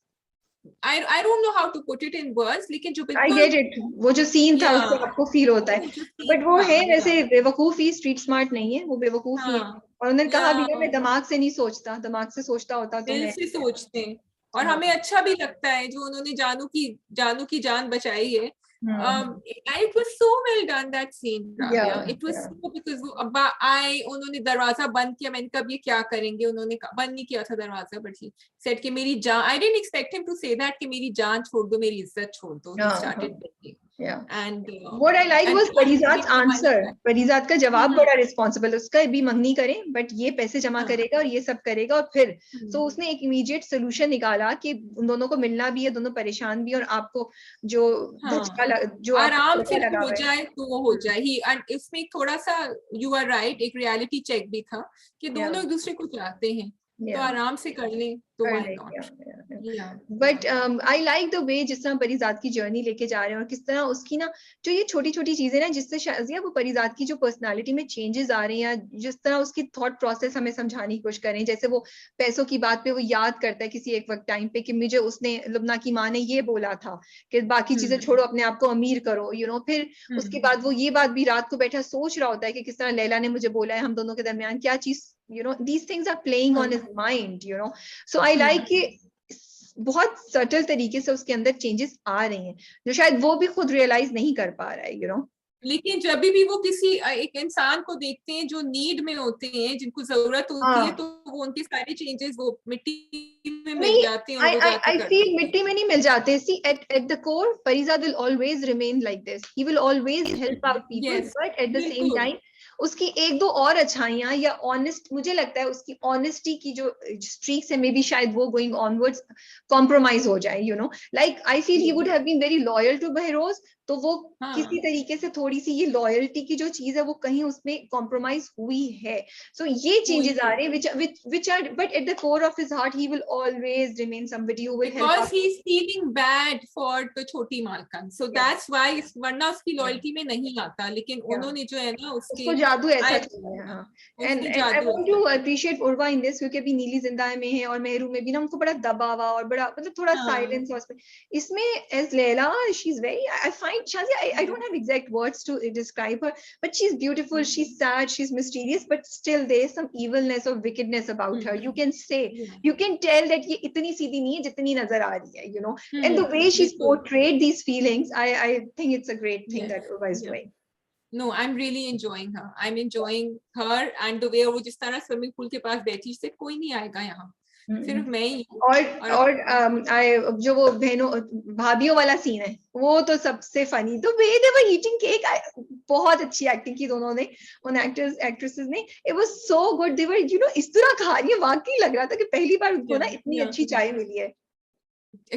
I don't know how to put it in words, लेकिन जो I get it, वो जो सीन था उससे आपको फील होता है, बट वो है वैसे बेवकूफ ही, स्ट्रीट स्मार्ट नहीं है, वो बेवकूफ ही है। और उन्होंने कहा भी मैं दिमाग से नहीं सोचता, दिमाग से सोचता होता तो
दिल से सोचते हैं, और हमें अच्छा भी लगता है जो उन्होंने जानू की जान बचाई है। And it was so well done, that scene, it was so, because उन्होंने दरवाजा बंद किया, मैंने कहा ये क्या करेंगे, उन्होंने बंद नहीं किया था दरवाजा, बट he said कि मेरी जान, I didn't expect him to say that कि मेरी जान छोड़ दो, मेरी इज्जत छोड़ दो। He started begging.
And what I like was परिजात's answer, परिजात का जवाब बड़ा रिस्पॉन्सिबल, उसका भी मंगनी करें बट ये पैसे जमा करेगा और ये सब करेगा, और फिर तो उसने एक इमीडिएट सोल्यूशन निकाला कि उन दोनों को मिलना भी है, दोनों परेशान भी, और आपको जो
आराम से हो जाए तो वो हो जाए ही। इसमें थोड़ा सा यू आर राइट, एक रियलिटी चेक भी था कि दोनों एक दूसरे को चाहते हैं, तो आराम से कर लें तो why not.
But I like the वे जिस तरह परिजात की जर्नी लेके जा रहे हैं और किस तरह उसकी ना जो ये छोटी छोटी चीजें ना जिससे शाजिया वो परिजात की जो पर्सनालिटी में चेंजेस आ रही हैं, जिस तरह उसकी थॉट प्रोसेस हमें समझाने की कोशिश करें, जैसे वो पैसों की बात पे वो याद करता है किसी एक वक्त टाइम पे कि मुझे उसने लुबना की माँ ने ये बोला था कि बाकी चीजें छोड़ो, अपने आप को अमीर करो, फिर उसके बाद वो ये बात भी रात को बैठा सोच रहा होता है कि किस तरह लैला ने मुझे बोला है, हम दोनों के दरमियान क्या चीज, these things are playing on his mind, so I like कि बहुत सटल तरीके से उसके अंदर चेंजेस आ रहे हैं जो शायद वो भी खुद रियलाइज नहीं कर पा रहा है,
लेकिन जब भी वो किसी एक इंसान को देखते हैं जो नीड में होते हैं, जिनको जरूरत होती है, तो वो उनके सारे चेंजेस वो मिट्टी में मिल जाते हैं और वो जाके
I feel मिट्टी में नहीं मिल जाते. See, at the core, Farizad will always remain like this. He will always help out people, but at the same time, उसकी एक दो और अच्छाइयां या ऑनेस्ट, मुझे लगता है उसकी ऑनेस्टी की जो स्ट्रीक्स है, मे बी शायद वो गोइंग ऑनवर्ड्स कॉम्प्रोमाइज हो जाए, like I feel he would have been very loyal to Behroz, तो वो किसी तरीके से थोड़ी सी ये लॉयल्टी की जो चीज है वो कहीं उसमें कॉम्प्रोमाइज हुई है. सो ये चेंजेस आ रहे हैं which are, but at the core of his heart he will always remain somebody who will help
because he's feeling bad for the छोटी मालकन, so that's why वरना उसकी लॉयल्टी में नहीं आता, लेकिन उन्होंने जो है ना उसको
जादू ऐसा किया है. And I want to appreciate Urva in this, क्योंकि अभी नीली जिंदा में है और मेहरू में भी ना उनको बड़ा दबावा और बड़ा मतलब थोड़ा साइलेंस और इसमें as Leila she's very, I find Shazia, I don't have exact words to describe her, but she's beautiful, she's sad, she's mysterious, but still there's some evilness or wickedness about her. You can say, you can tell that ये इतनी सीधी नहीं है जितनी नजर आ रही है, and the way she's portrayed these feelings, I think it's a great thing that Urva is doing.
No, I'm really enjoying her. I'm enjoying her and the way वो जिस तरह स्विमिंग पूल के पास बैठी से कोई नहीं आएगा यहाँ, सिर्फ मैं ही.
और जो वो बहनों भाभीियों वाला सीन है वो तो सबसे फनी, तो वे दे वर ईटिंग केक, बहुत अच्छी एक्टिंग की दोनों ने, उन एक्ट्रेसेस ने. इट वाज सो गुड, दे वर इस तरह खा रही है, वाकई लग रहा था कि पहली बार उनको ना इतनी अच्छी चाय मिली है.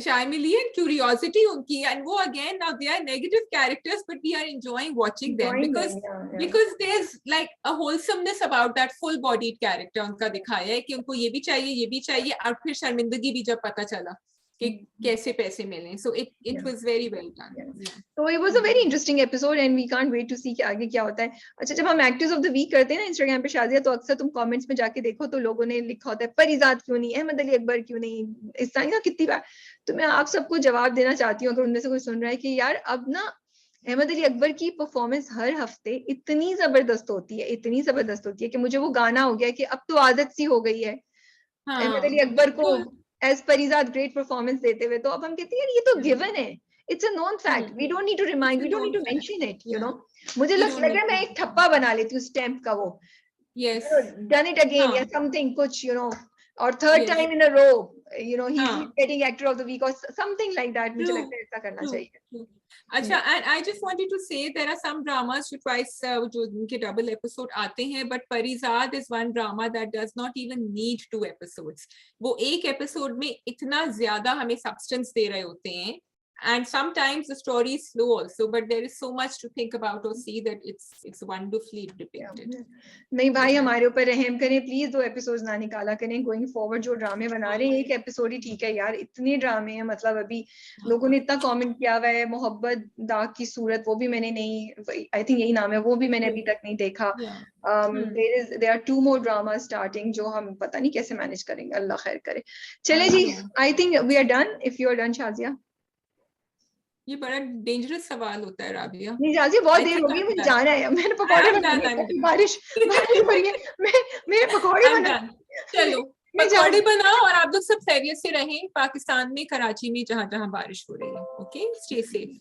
शाय मिली है, क्यूरियोसिटी उनकी, and वो again now they are negative characters but we are enjoying watching them because there's like a wholesomeness about that full bodied character उनका दिखाया है कि उनको ये भी चाहिए और फिर शर्मिंदगी भी जब पता चला कि कैसे पैसे मिले, so it was very well done.
So it was a very interesting episode and we can't wait to see कि आगे क्या होता है. अच्छा, जब हम एक्टर्स ऑफ द वीक करते हैं ना इंस्टाग्राम पे शाजिया, तो अक्सर तुम कमेंट्स में जाके देखो तो लोगों ने लिखा होता है परिजात क्यों नहीं, अहमद अली अकबर क्यों नहीं, इस तरह कितनी बार. तो मैं आप सबको जवाब देना चाहती हूँ अगर उनमें से कोई सुन रहा है कि यार अब ना अहमद अली अकबर की परफॉर्मेंस हर हफ्ते इतनी जबरदस्त होती है कि मुझे वो गाना हो गया कि अब तो आदत सी हो गई है अहमद अली अकबर को एज परिजात ग्रेट परफॉर्मेंस देते हुए. तो अब हम कहते हैं यार ये तो गिवन है, it's a known fact, we don't need to remind, we don't need to mention it, मुझे लग रहा है मैं एक ठप्पा बना लेती हूँ स्टैम्प का, वो डन इट अगेन या समथिंग कुछ, और third time in a row, he's getting actor of the week or something like that. मुझे लगता है ऐसा करना चाहिए.
अच्छा, and I just wanted to say there are some dramas जो twice जो उनके double episode आते हैं, but Parizad is one drama that does not even need 2 episodes. वो एक episode में इतना ज्यादा हमें substance दे रहे होते हैं, and sometimes the story is slow also, but there is so much to think about or see that it's wonderfully depicted.
नहीं भाई, हमारे ऊपर रहम करें प्लीज, 2 एपिसोड्स ना निकाला करें गोइंग फॉरवर्ड. जो ड्रामे बना रहे हैं एक एपिसोड ही ठीक है यार, इतने ड्रामे हैं. मतलब अभी लोगों ने इतना कमेंट किया हुआ है, मोहब्बत दाग की सूरत, वो भी मैंने नहीं, आई थिंक यही नाम है, वो भी मैंने अभी तक नहीं देखा. there are 2 more dramas starting जो हम पता नहीं कैसे मैनेज करेंगे, अल्लाह खैर करे. चले जी, I think we are done. If you are done Shazia.
ये बड़ा डेंजरस सवाल होता है राबिया.
नहीं शाजिया, बहुत देर हो गई, मुझे जाना है, मैंने पकौड़े बनाने, बारिश हो रही है, मेरे पकौड़े बना.
चलो पकौड़े बनाओ और आप लोग सब खैरियत से रहें पाकिस्तान में, कराची में, जहाँ बारिश हो रही है. Okay, stay safe.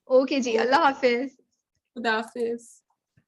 ओके जी, अल्लाह हाफिज.
खुदा हाफिज.